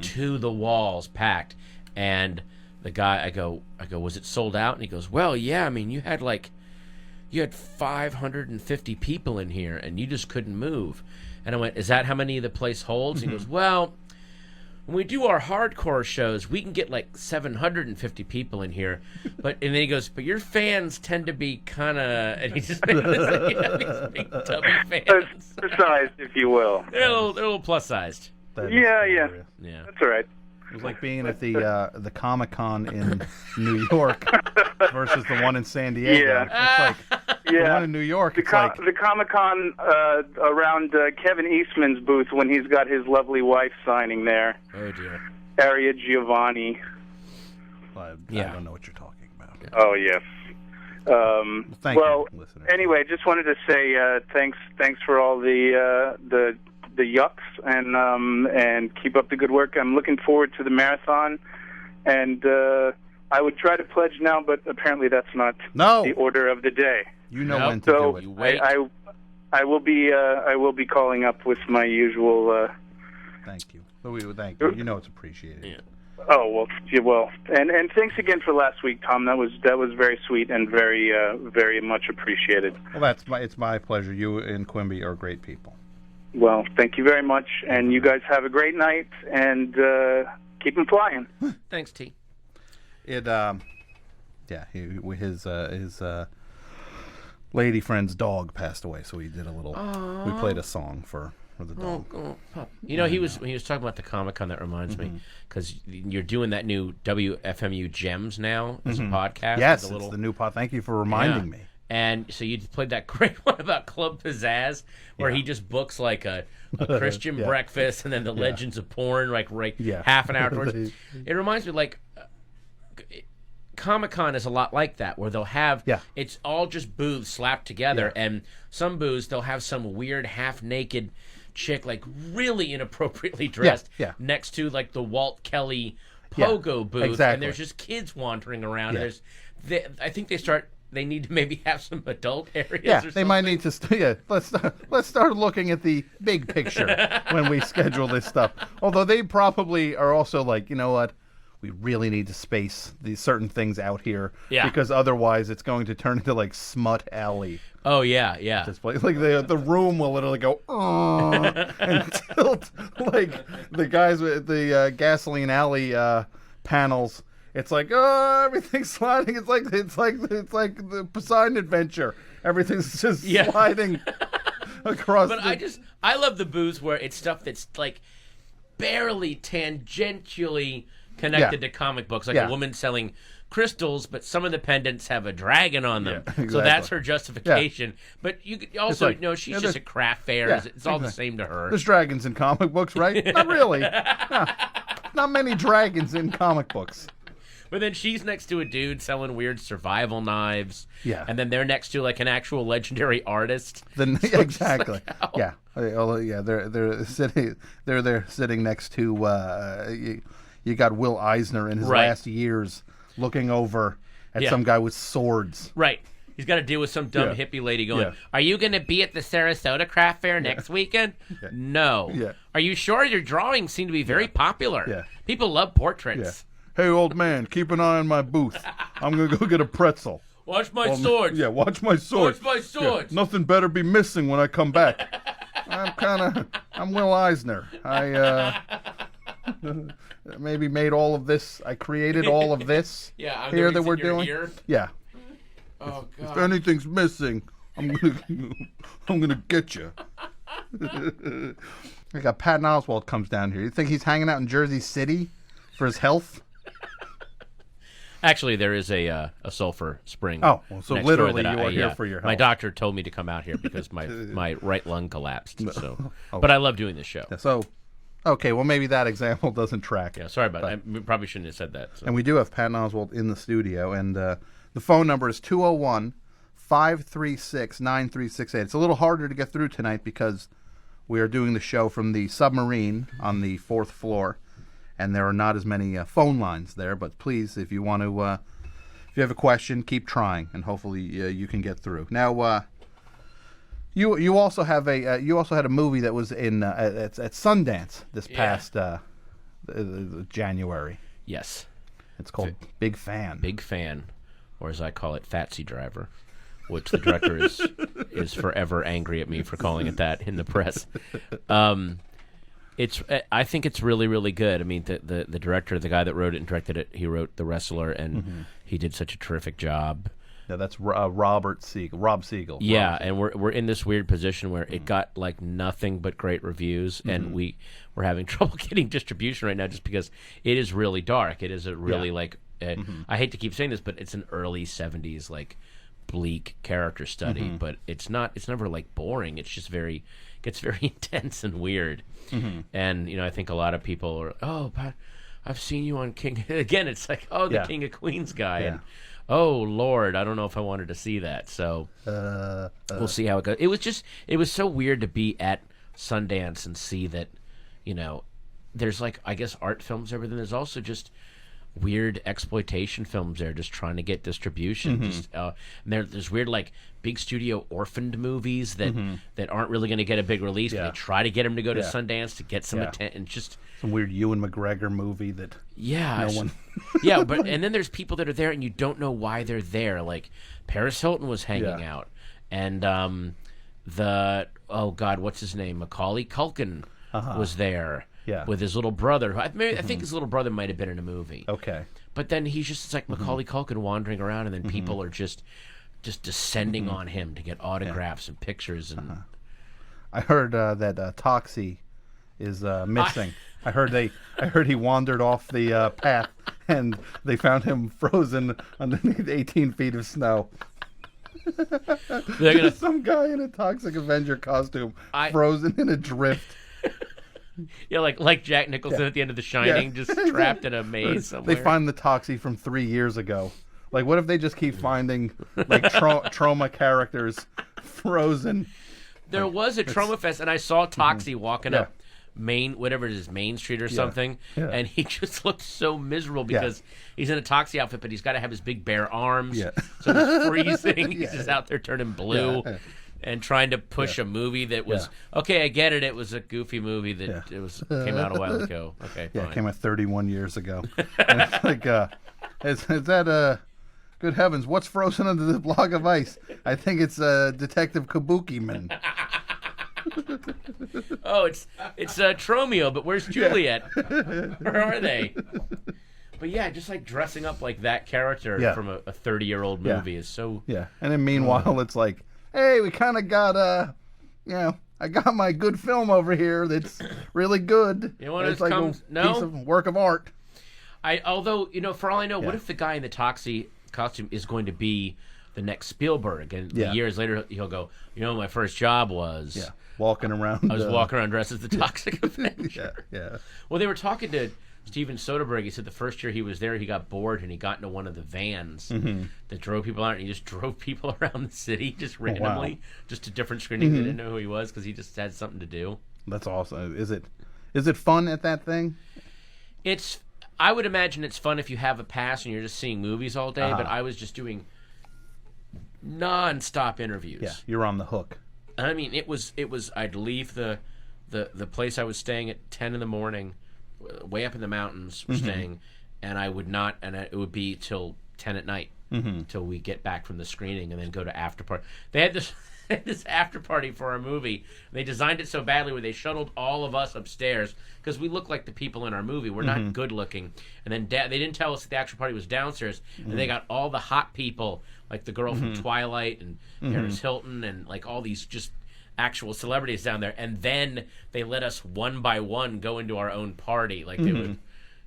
to the walls, packed. And the guy, I go, was it sold out? And he goes, well, yeah. I mean, you had 550 people in here, and you just couldn't move. And I went, is that how many the place holds? He goes, well, when we do our hardcore shows, we can get 750 people in here. And then he goes, but your fans tend to be kind of, and he just these big tubby fans. Plus-sized, if you will. They're a little plus-sized. Yeah. That's all right. It was like being at the Comic-Con in New York versus the one in San Diego. Yeah. It's like the one in New York. The Comic-Con around Kevin Eastman's booth when he's got his lovely wife signing there. Oh dear. Aria Giovanni. I don't know what you're talking about. Yeah. Oh yes. Thank you, listener. Anyway, just wanted to say thanks for all the yucks, and keep up the good work. I'm looking forward to the marathon, and I would try to pledge now, but apparently that's not the order of the day. You know when to do it. You wait. I will be calling up with my usual. Thank you. Thank you. You know it's appreciated. Yeah. Oh well, and thanks again for last week, Tom. That was very sweet and very much appreciated. Well, it's my pleasure. You and Quimby are great people. Well, thank you very much, and you guys have a great night, and keep them flying. Thanks, T. His lady friend's dog passed away, so we did a little. Aww. We played a song for the dog. You know, he was talking about the Comic-Con. That reminds me, because you're doing that new WFMU Gems now as a podcast. Yes, it's the new pod. Thank you for reminding me. And so you played that great one about Club Pizzazz, where he just books a Christian breakfast and then the Legends of Porn, half an hour towards. It reminds me, Comic-Con is a lot like that, where they'll have, it's all just booths slapped together, and some booths, they'll have some weird half-naked chick, really inappropriately dressed, next to, the Walt Kelly Pogo booth, exactly. And there's just kids wandering around, and I think they need to maybe have some adult areas. Yeah, or something. They might need to. Let's start looking at the big picture when we schedule this stuff. Although they probably are also you know what, we really need to space these certain things out here, because otherwise it's going to turn into Smut Alley. Oh yeah. This place, the room will literally go and tilt the guys with the Gasoline Alley panels. It's everything's sliding. It's like the Poseidon Adventure. Everything's just sliding across. But I love the booths where it's stuff that's barely tangentially connected to comic books, a woman selling crystals, but some of the pendants have a dragon on them. Exactly. So that's her justification. But you could also know she's just a craft fair. It's all the same to her. There's dragons in comic books, right? Not really. No. Not many dragons in comic books. But then she's next to a dude selling weird survival knives. Yeah. And then they're next to an actual legendary artist. Exactly. Yeah. They're sitting next to you got Will Eisner in his last years looking over at some guy with swords. Right. He's got to deal with some dumb hippie lady going, are you going to be at the Sarasota Craft Fair next weekend? No. Yeah. Are you sure? Your drawings seem to be very popular. Yeah. People love portraits. Hey, old man, keep an eye on my booth. I'm going to go get a pretzel. Watch my swords. Yeah, watch my swords. Watch my swords. Nothing better be missing when I come back. I'm Will Eisner. I maybe made all of this. I created all of this here that we're doing. Yeah. Oh, God. If anything's missing, I'm gonna get you. I got Patton Oswalt comes down here. You think he's hanging out in Jersey City for his health? Actually, there is a Sulphur Spring. Oh, well, so next literally door that you are here for your health. My doctor told me to come out here because my right lung collapsed. So, but I love doing this show. So, okay, well maybe that example doesn't track. Yeah, sorry about that. I probably shouldn't have said that. So. And we do have Patton Oswalt in the studio, and the phone number is 201-536-9368. It's a little harder to get through tonight because we are doing the show from the submarine on the 4th floor, and there are not as many phone lines there. But please, if you want to, if you have a question, keep trying, and hopefully you can get through. Now, you also have you also had a movie that was in at Sundance this past January. Yes, it's called Big Fan. Big Fan, or as I call it, Fatsy Driver, which the director is forever angry at me for calling it that in the press. I think it's really, really good. I mean, the director, the guy that wrote it and directed it, he wrote The Wrestler, and he did such a terrific job. Yeah, that's Rob Siegel. Yeah, and we're in this weird position where it got like nothing but great reviews, and we're having trouble getting distribution right now just because it is really dark. It is a really like I hate to keep saying this, but it's an early 70s like bleak character study, but it's never like boring. It's just gets very intense and weird. And I think a lot of people are, but I've seen you on King again. It's like, the King of Queens guy, and oh Lord, I don't know if I wanted to see that. So we'll see how it goes. It was so weird to be at Sundance and see that, there's like, I guess, art films, everything. There's also just weird exploitation films there, just trying to get distribution. And there's weird like big studio orphaned movies that aren't really going to get a big release. But they try to get them to go to Sundance to get some attention. Just some weird Ewan McGregor movie that no one. But and then there's people that are there and you don't know why they're there. Like Paris Hilton was hanging out, and what's his name, Macaulay Culkin was there. Yeah. With his little brother. I think his little brother might have been in a movie. Okay. But then it's like Macaulay Culkin wandering around, and then people are just descending on him to get autographs and pictures. And I heard that Toxie is missing. I heard he wandered off the path, and they found him frozen underneath 18 feet of snow. There's some guy in a Toxic Avenger costume frozen in a drift. Yeah, like Jack Nicholson at the end of The Shining, just trapped in a maze somewhere. They find the Toxie from 3 years ago. Like, what if they just keep finding like trauma characters frozen? There was a Trauma Fest, and I saw Toxie walking up Main Street or something, and he just looked so miserable because he's in a Toxie outfit, but he's got to have his big bare arms, so he's freezing. He's just out there turning blue. And trying to push a movie that was okay. I get it. It was a goofy movie that came out a while ago. Okay, fine. It came out 31 years ago. And it's like, is that good heavens? What's frozen under this block of ice? I think it's Detective Kabuki Man. It's Tromeo, but where's Juliet? Where are they? But just like dressing up like that character from a 30-year-old movie is so. Yeah, and then meanwhile it's like, hey, we kind of got I got my good film over here that's really good. You want it's like a piece of work of art. Although, for all I know, what if the guy in the Toxie costume is going to be the next Spielberg, and years later he'll go, my first job was walking around. I was walking around dressed as the Toxic Avenger. Yeah. Well, they were talking to Steven Soderbergh. He said the first year he was there, he got bored and he got into one of the vans that drove people out, and he just drove people around the city just randomly, just to different screenings. They didn't know who he was because he just had something to do. That's awesome. Is it fun at that thing? I would imagine it's fun if you have a pass and you're just seeing movies all day, but I was just doing non-stop interviews. Yeah, you're on the hook. I mean, it was. I'd leave the place I was staying at 10 in the morning, way up in the mountains. We're staying, and I would not, and it would be till 10 at night till we get back from the screening, and then go to after party. They had this after party for our movie. They designed it so badly where they shuttled all of us upstairs because we look like the people in our movie. We're not good looking, and then they didn't tell us that the actual party was downstairs, and they got all the hot people, like the girl from Twilight and Paris Hilton, and like all these just actual celebrities down there, and then they let us one by one go into our own party. Like they would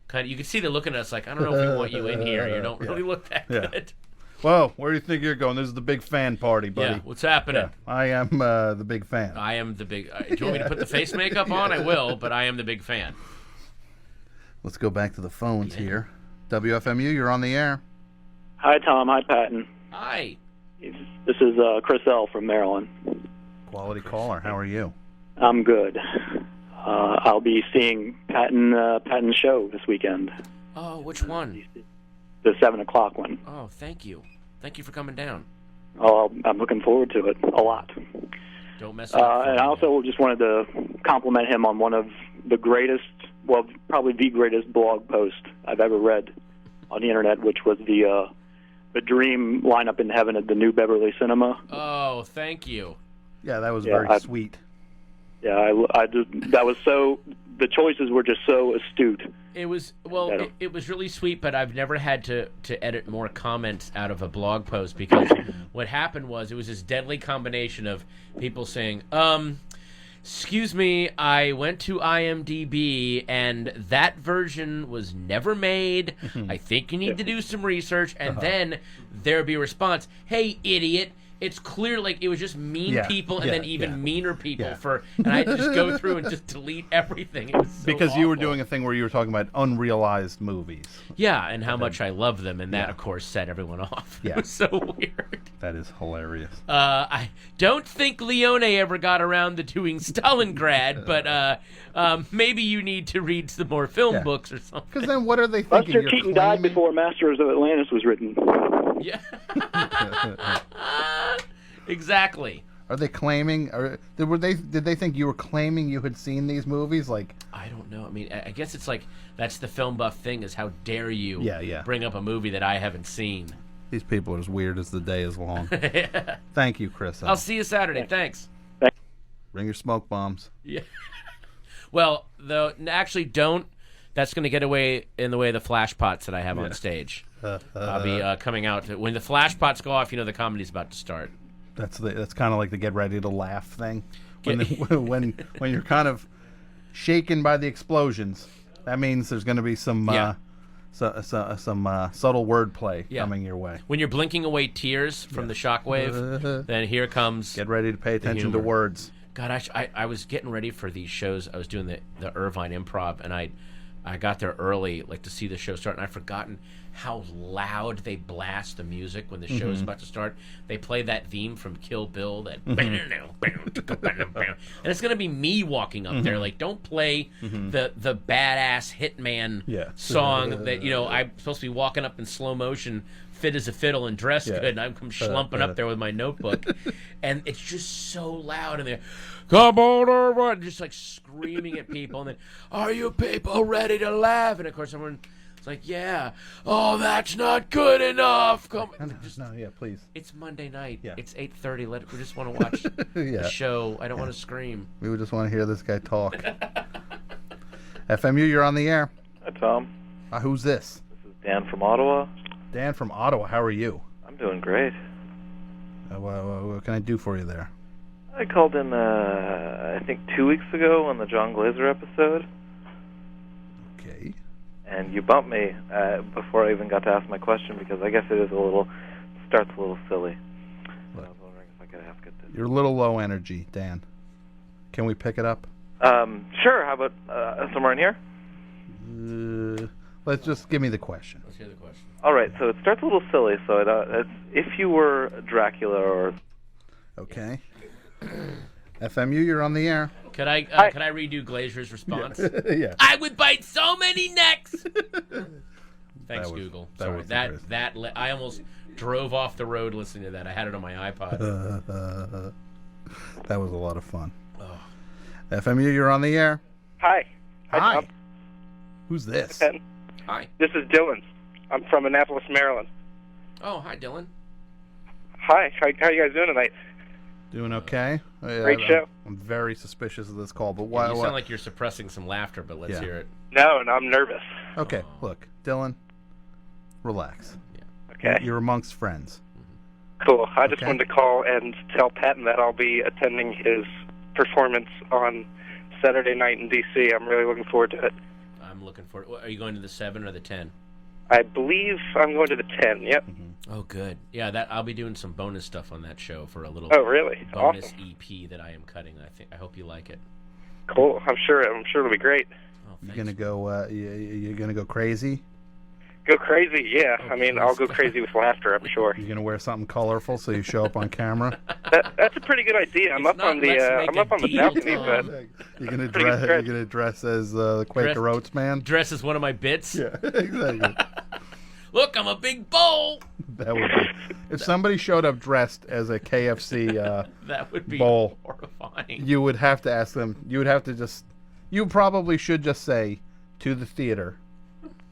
kind of, you could see them looking at us like, I don't know if we want you in here. You don't really look that good. Well, where do you think you're going? This is the big fan party, buddy. Yeah, what's happening? Yeah, I am the big fan. I am the big... do you want me to put the face makeup on? I will, but I am the big fan. Let's go back to the phones here. WFMU, you're on the air. Hi, Tom. Hi, Patton. Hi. This is Chris L. from Maryland. Quality caller. How are you? I'm good. I'll be seeing Patton's show this weekend. Oh, which one? The 7 o'clock one. Oh, thank you. Thank you for coming down. Oh, I'm looking forward to it a lot. Don't mess it up. And I also just wanted to compliment him on one of the greatest, well, probably the greatest blog post I've ever read on the internet, which was the dream lineup in heaven at the New Beverly Cinema. Oh, thank you. Yeah, that was very sweet. Yeah, that was so. The choices were just so astute. It was it was really sweet, but I've never had to edit more comments out of a blog post because what happened was it was this deadly combination of people saying, excuse me, I went to IMDb and that version was never made. I think you need to do some research, and then there'd be a response, hey, idiot. It's clear, like, it was just mean people and then even meaner people and I just go through and just delete everything. It was so because you were awful. doing a thing where you were talking about unrealized movies. Yeah, and how much I love them, and that, of course, set everyone off. Yeah. It was so weird. That is hilarious. I don't think Leone ever got around to doing Stalingrad, but maybe you need to read some more film books or something. Because then what are they thinking? Buster Keaton died before Masters of Atlantis was written. Yeah. Exactly. Are they claiming? Did they think you were claiming you had seen these movies? Like, I don't know. I mean, I guess it's like that's the film buff thing. Is how dare you? Bring up a movie that I haven't seen. These people are as weird as the day is long. Thank you, Chris. I'll see you Saturday. Thanks. Bring your smoke bombs. Yeah. Well, though, actually, don't. That's going to get away in the way of the flash pots that I have on stage. I'll be coming out when the flash pots go off. You know the comedy's about to start. That's kind of like the get ready to laugh thing. When you're kind of shaken by the explosions, that means there's going to be some subtle wordplay coming your way. When you're blinking away tears from the shockwave, then here comes. Get ready to pay attention to words. God, I was getting ready for these shows. I was doing the Irvine Improv, and I got there early, like to see the show start, and I'd forgotten how loud they blast the music when the show is about to start. They play that theme from Kill Bill, that and it's gonna be me walking up there. Like, don't play the badass hitman song that I'm supposed to be walking up in slow motion, fit as a fiddle and dressed good, and I'm schlumping up there with my notebook, and it's just so loud, and they're come on over, just like screaming at people, and then are you people ready to laugh? And of course everyone. It's like, yeah. Oh, that's not good enough. Come. Please. It's Monday night. Yeah. It's 8:30. We just want to watch the show. I don't want to scream. We would just want to hear this guy talk. FMU, you're on the air. Hi, Tom. Who's this? This is Dan from Ottawa. Dan from Ottawa. How are you? I'm doing great. What can I do for you there? I called in, I think 2 weeks ago on the John Glazer episode. Okay. And you bumped me before I even got to ask my question because I guess it starts a little silly. So I was wondering if I could ask it. You're a little low energy, Dan. Can we pick it up? Sure. How about somewhere in here? Let's just give me the question. Let's hear the question. All right. So it starts a little silly. So it's if you were Dracula or... Okay. FMU, you're on the air. Could I redo Glazier's response? Yeah. I would bite so many necks. Thanks, That was- Google. that Sorry, was the that I almost drove off the road listening to that. I had it on my iPod. That was a lot of fun. FMU, you're on the air. Hi. Hi. Tom. Who's this? And Hi. this is Dylan. I'm from Annapolis, Maryland. Oh, hi, Dylan. Hi. How you guys doing tonight? Doing okay? Great show. I'm very suspicious of this call, but You why? sound like you're suppressing some laughter, but let's hear it. No, I'm nervous. Okay, look, Dylan, relax. Okay. You're amongst friends. Cool. I just Okay. wanted to call and tell Patton that I'll be attending his performance on Saturday night in D.C. I'm really looking forward to it. I'm looking forward. Are you going to the 7 or the 10? I believe I'm going to the 10. Yep. Oh, good. Yeah, I'll be doing some bonus stuff on that show for a little Oh, really? bonus Awesome. EP that I am cutting. I hope you like it. Cool. I'm sure it'll be great. Oh, You're thanks. gonna go. You're gonna go crazy. Go crazy, yeah. Oh, I mean, please. I'll go crazy with laughter, I'm sure. You're gonna wear something colorful so you show up on camera. That's a pretty good idea. I'm It's up on not the let's make a balcony, deal, but Tom. You're gonna Pretty good dress. You're stretch. gonna dress as the Quaker Oats man. Dress as one of my bits. Yeah, exactly. Look, I'm a big bowl. That would be. If somebody showed up dressed as a KFC That would be bowl, horrifying. you would have to ask them. You would have to just. You probably should just say to the theater,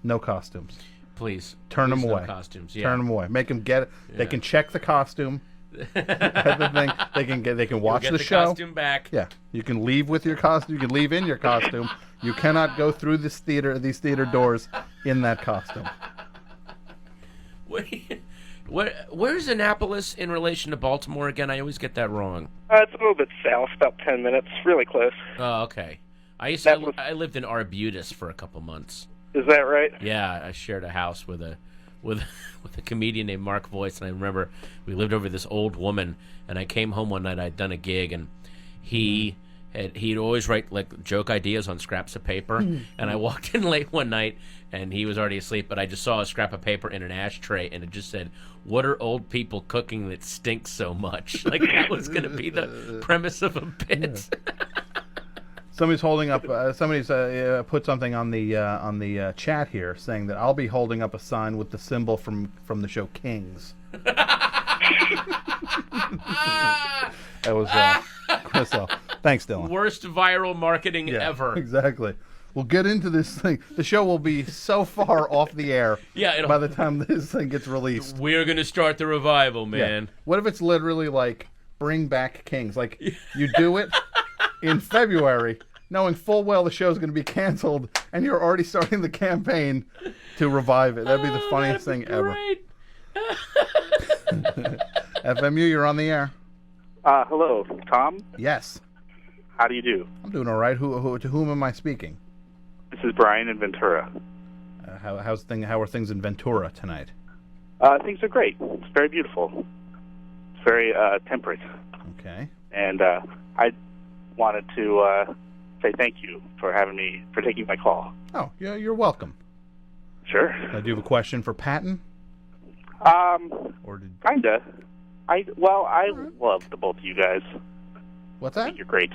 no costumes. Please Turn them no away. costumes. Yeah. Turn them away. Make them get it. They Yeah. can check the costume. Everything. They can get. They can watch Get the the show. costume back. Yeah, you can leave with your costume. You can leave in your costume. You cannot go through these theater doors in that costume. Where's Annapolis in relation to Baltimore again? I always get that wrong. it's a little bit south, about 10 minutes, really close. Oh, okay. That I lived in Arbutus for a couple months. Is that right? Yeah, I shared a house with a comedian named Mark Voice, and I remember we lived over this old woman, and I came home one night. I'd done a gig, and he'd always write like joke ideas on scraps of paper, and I walked in late one night, and he was already asleep, but I just saw a scrap of paper in an ashtray, and it just said, "What are old people cooking that stinks so much?" Like that was going to be the premise of a bit. Somebody's holding up. Somebody's put something on the chat here, saying that I'll be holding up a sign with the symbol from the show Kings. That was so. Thanks, Dylan. Worst viral marketing ever. Exactly. We'll get into this thing. The show will be so far off the air. Yeah, by the time this thing gets released. We're gonna start the revival, man. Yeah. What if it's literally like bring back Kings? Like you do it in February, knowing full well the show's going to be canceled, and you're already starting the campaign to revive it. That'd be the funniest thing ever. FMU, you're on the air. Hello, Tom. Yes. How do you do? I'm doing all right. To whom am I speaking? This is Brian in Ventura. How are things in Ventura tonight? Things are great. It's very beautiful. It's very temperate. Okay. And I wanted to say thank you for taking my call. Oh, yeah, you're welcome. Sure. Do you have a question for Patton? Kinda. I love the both of you guys. What's that? You're great.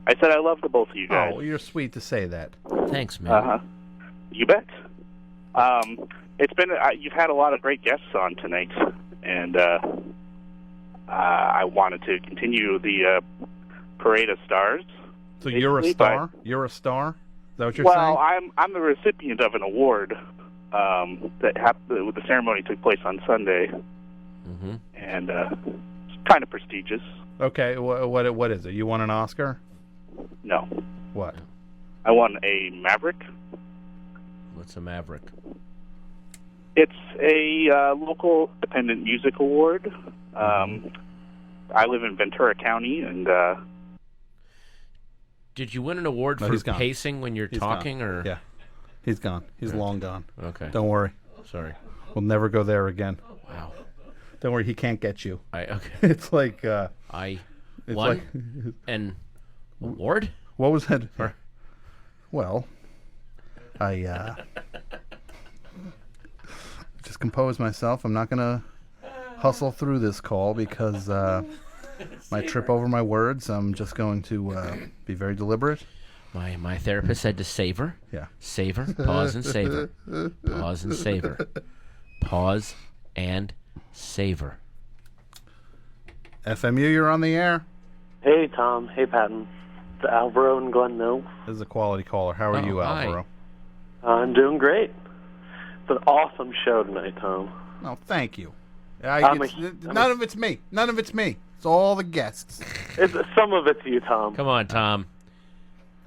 I said I love the both of you guys. Oh, you're sweet to say that. Thanks, man. You bet. It's been you've had a lot of great guests on tonight, and I wanted to continue the Parade of Stars. So you're a star? You're a star? Is that what you're saying? Well, I'm the recipient of an award the ceremony took place on Sunday, and it's kind of prestigious. Okay, what is it? You won an Oscar? No. What? I won a Maverick. What's a Maverick? It's a local independent music award. I live in Ventura County, and did you win an award for pacing when you're talking, gone. or? Yeah, he's gone. He's long gone. Okay. Don't worry. Sorry. We'll never go there again. Wow. Don't worry. He can't get you. Okay. It's like I it's won like, an award. What was that? Well, I just composed myself. I'm not gonna hustle through this call because might trip over my words. I'm just going to be very deliberate. My therapist said to savor. Yeah. Savor, pause and savor. Pause and savor. Pause and savor. FMU, you're on the air. Hey, Tom. Hey, Patton. It's Alvaro and Glen Mills. This is a quality caller. How are you, hi. Alvaro? I'm doing great. It's an awesome show tonight, Tom. Oh, thank you. None of it's me. None of it's me. It's all the guests. Some of it's you, Tom. Come on, Tom.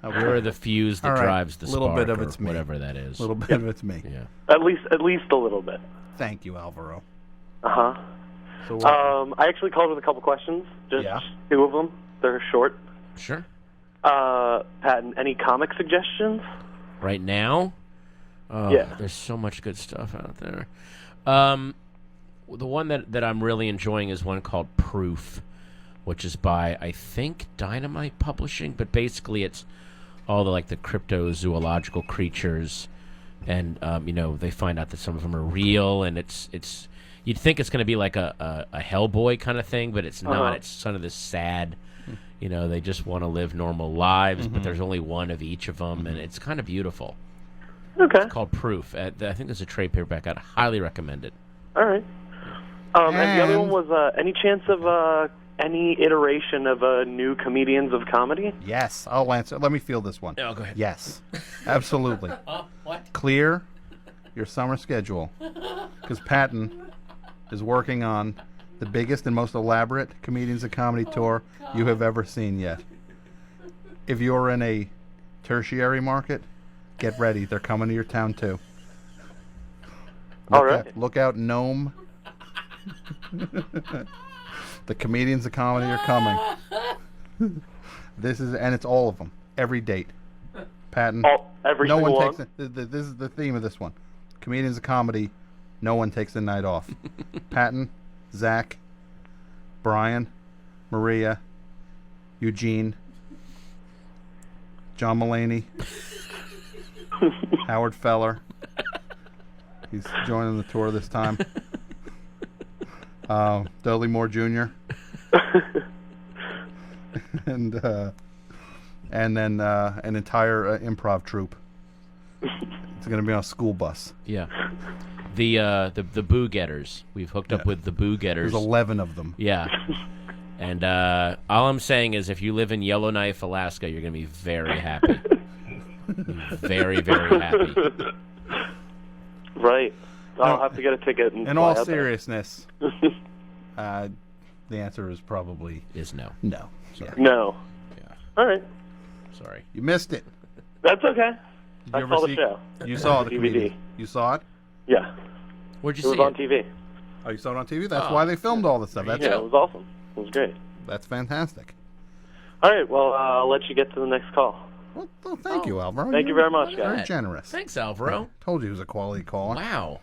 We're the fuse that drives the little spark, bit of it's or me. whatever that is. A little bit of it's me. Yeah. At least a little bit. Thank you, Alvaro. Uh-huh. So, I actually called with a couple questions. Just 2 of them. They're short. Sure. Patton, any comic suggestions? Right now? Yeah. There's so much good stuff out there. The one that I'm really enjoying is one called Proof, which is by, I think, Dynamite Publishing, but basically it's all the cryptozoological creatures, and they find out that some of them are real, and it's you'd think it's going to be like a Hellboy kind of thing, but it's not. It's kind of this sad, they just want to live normal lives, but there's only one of each of them, and it's kind of beautiful. Okay. It's called Proof. I think there's a trade paperback. I'd highly recommend it. All right. And the other one was any chance of any iteration of new comedians of comedy? Yes, I'll answer. Let me feel this one. Oh, go ahead. Yes, absolutely. What? Clear your summer schedule, because Patton is working on the biggest and most elaborate Comedians of Comedy tour you have ever seen yet. If you're in a tertiary market, get ready. They're coming to your town, too. All right. Look out, Nome. The Comedians of Comedy are coming. It's all of them. Every date. Patton. Every no single one one? takes it. This is the theme of this one. Comedians of Comedy. No one takes the night off. Patton, Zach, Brian, Maria, Eugene, John Mulaney, Howard Feller. He's joining the tour this time. Dudley Moore Jr. and then an entire improv troupe. It's going to be on a school bus. Yeah. The Boo Getters. We've hooked up with the Boo Getters. There's 11 of them. Yeah. And all I'm saying is if you live in Yellowknife, Alaska, you're going to be very happy. Very, very happy. Right. I'll have to get a ticket. In all seriousness, the answer is probably... no. No. Sorry. No. Yeah. All right. Sorry. You missed it. That's okay. Did I you ever saw see, the show. You saw the DVD. comedian. You saw it? Yeah. Where'd you see it? see It was on TV. Oh, you saw it on TV? That's why they filmed all this stuff. There you Yeah, go. it was awesome. It was great. That's fantastic. All right. Well, I'll let you get to the next call. Well, thank you, Alvaro. Thank you very much, guys. Very generous. Thanks, Alvaro. Told you he was a quality caller. Wow.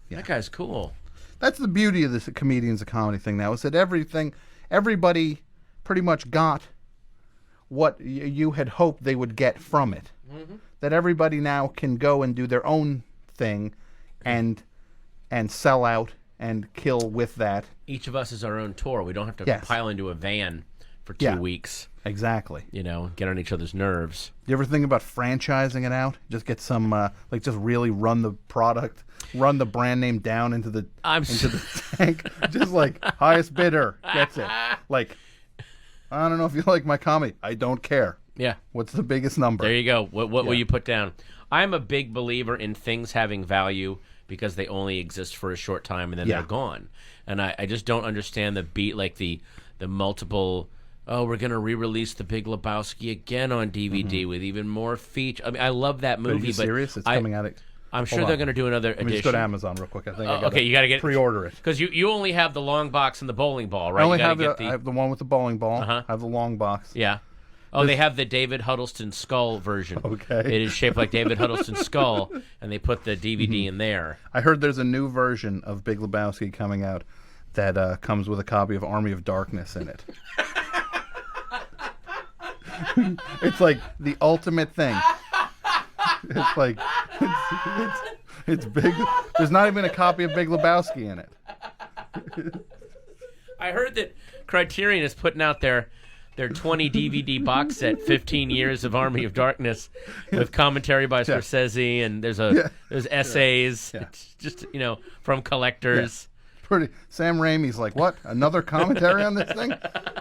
Yeah. That guy's cool. That's the beauty of this Comedians of Comedy thing now, is that everybody pretty much got what you had hoped they would get from it. Mm-hmm. That everybody now can go and do their own thing and sell out and kill with that. Each of us is our own tour. We don't have to Yes. pile into a van for 2 weeks. Exactly. Get on each other's nerves. You ever think about franchising it out? Just get some, just really run the product, run the brand name down into the tank. Just highest bidder gets it. I don't know if you like my comedy. I don't care. Yeah. What's the biggest number? There you go. What will you put down? I'm a big believer in things having value because they only exist for a short time and then they're gone. And I just don't understand the multiple... Oh, we're going to re-release The Big Lebowski again on DVD with even more features. I mean, I love that movie. Are you serious? It's coming out. I'm sure they're going to do another edition. Let me just go to Amazon real quick. I think you got to get pre-order it. Because you only have the long box and the bowling ball, right? I only have I have the one with the bowling ball. Uh-huh. I have the long box. Yeah. Oh, they have the David Huddleston skull version. Okay. It is shaped like David Huddleston's skull, and they put the DVD in there. I heard there's a new version of Big Lebowski coming out that comes with a copy of Army of Darkness in it. It's like the ultimate thing. It's like it's big. There's not even a copy of Big Lebowski in it. I heard that Criterion is putting out their 20 DVD box set, 15 years of Army of Darkness, with commentary by Scorsese, and there's essays. Yeah. It's just from collectors. Yeah. Sam Raimi's like, what? Another commentary on this thing?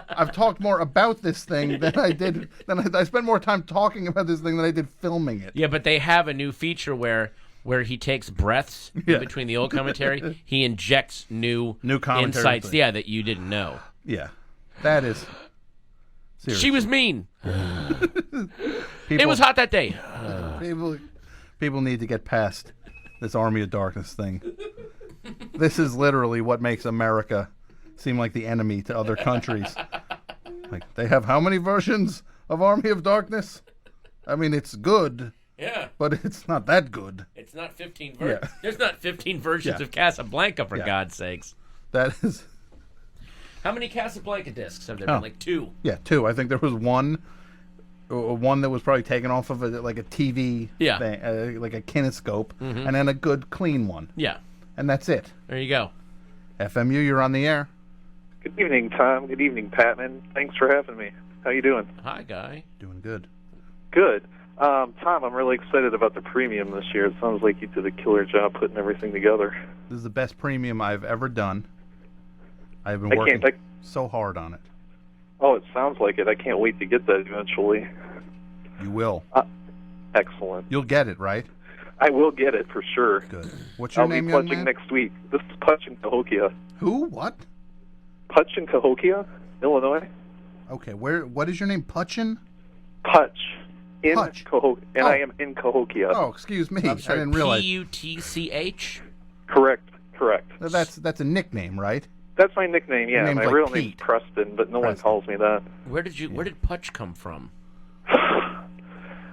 I've talked more about this thing than I did. I spent more time talking about this thing than I did filming it. Yeah, but they have a new feature where he takes breaths in between the old commentary. He injects new insights, that you didn't know. Yeah, that is. Seriously. She was mean. It was hot that day. People need to get past this Army of Darkness thing. This is literally what makes America seem like the enemy to other countries. Like, they have how many versions of Army of Darkness? I mean, it's good. Yeah. But it's not that good. It's not 15 versions. Yeah. There's not 15 versions of Casablanca, for God's sakes. That is... How many Casablanca discs have there been? Like 2? Yeah, 2. I think there was one that was probably taken off of a TV thing, like a kinescope, and then a good clean one. Yeah. And that's it. There you go. FMU, you're on the air. Good evening, Tom. Good evening, Patton. Thanks for having me. How you doing? Hi, Guy. Doing good. Good. Tom, I'm really excited about the premium this year. It sounds like you did a killer job putting everything together. This is the best premium I've ever done. I've been working so hard on it. Oh, it sounds like it. I can't wait to get that eventually. You will. Excellent. You'll get it, right? I will get it for sure. Good. What's your name, I'll be young pledging man? next week. This is Putch in Cahokia. Who? What? Putch in Cahokia, Illinois. Okay, what is your name? Putchin? Putch. Putch. And I am in Cahokia. Oh, excuse me. I'm sorry, I didn't realize. P-U-T-C-H? Correct. That's a nickname, right? That's my nickname, yeah. My real Pete. name's Preston, but no one calls me that. Where did Putch come from?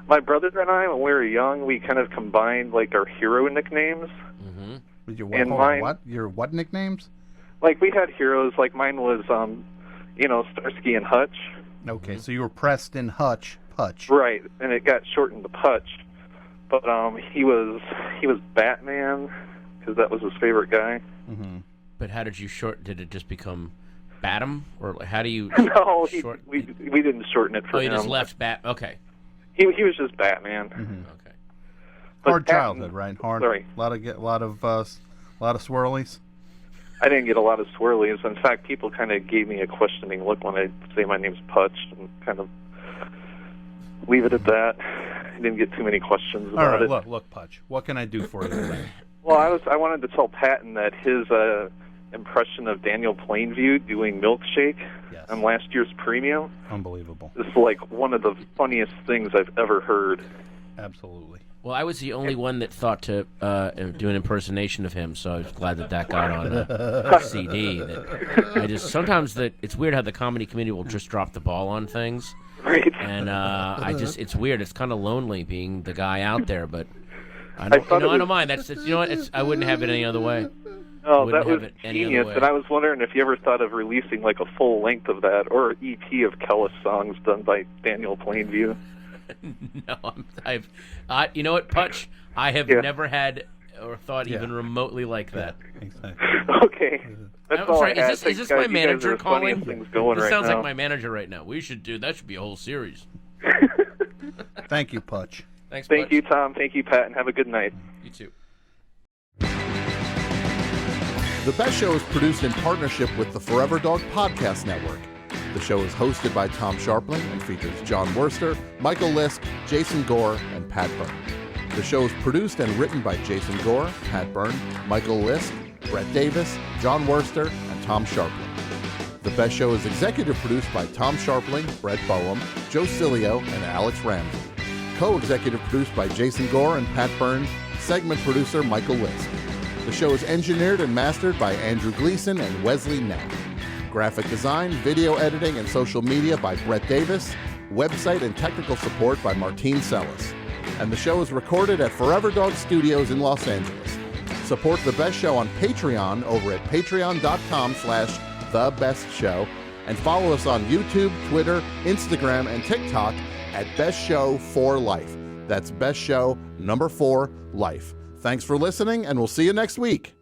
My brother and I, when we were young, we kind of combined like our hero nicknames. Mm-hmm. What? Your what nicknames? Like we had heroes. Like mine was, Starsky and Hutch. Okay, so you were Preston Hutch. Right, and it got shortened to Putch. But he was Batman because that was his favorite guy. Mm-hmm. But how did you did it just become Batum? Or how do you No, we didn't shorten it for him. Oh, you just left Okay. He was just Batman. Mm-hmm. Okay. But Hard childhood, right? Hard. Sorry. A lot of swirlies. I didn't get a lot of swirlies. In fact, people kind of gave me a questioning look when I say my name's Putch, and kind of leave it at that. I didn't get too many questions about it. All right, look, Putch. What can I do for you? Well, I wanted to tell Patton that his impression of Daniel Plainview doing Milkshake on last year's premium. Unbelievable. It's like one of the funniest things I've ever heard. Absolutely. Well, I was the only one that thought to do an impersonation of him, so I was glad that got on a CD. Sometimes it's weird how the comedy community will just drop the ball on things. Right. And it's weird. It's kind of lonely being the guy out there, but I don't mind. I wouldn't have it any other way. Oh, that was genius. And I was wondering if you ever thought of releasing like a full length of that or an EP of Kellis songs done by Daniel Plainview. No, you know what, Putch? I have never had or thought even remotely like that. Exactly. Okay. That's I'm all sorry, I had. is this my manager calling? Things going this sounds now. like my manager right now. That should be a whole series. Thank you, Putch. Thanks, Thank Putch. you, Tom. Thank you, Pat, and have a good night. You too. The Best Show is produced in partnership with the Forever Dog Podcast Network. The show is hosted by Tom Scharpling and features John Worster, Michael Lisk, Jason Gore, and Pat Byrne. The show is produced and written by Jason Gore, Pat Byrne, Michael Lisk, Brett Davis, John Worster, and Tom Scharpling. The Best Show is executive produced by Tom Scharpling, Brett Boehm, Joe Cilio, and Alex Ramsey. Co-executive produced by Jason Gore and Pat Byrne, segment producer Michael Lisk. The show is engineered and mastered by Andrew Gleason and Wesley Knapp. Graphic design, video editing, and social media by Brett Davis. Website and technical support by Martine Sellis. And the show is recorded at Forever Dog Studios in Los Angeles. Support The Best Show on Patreon over at patreon.com/TheBestShow. And follow us on YouTube, Twitter, Instagram, and TikTok at Best Show 4 Life. That's Best Show 4 Life. Thanks for listening, and we'll see you next week.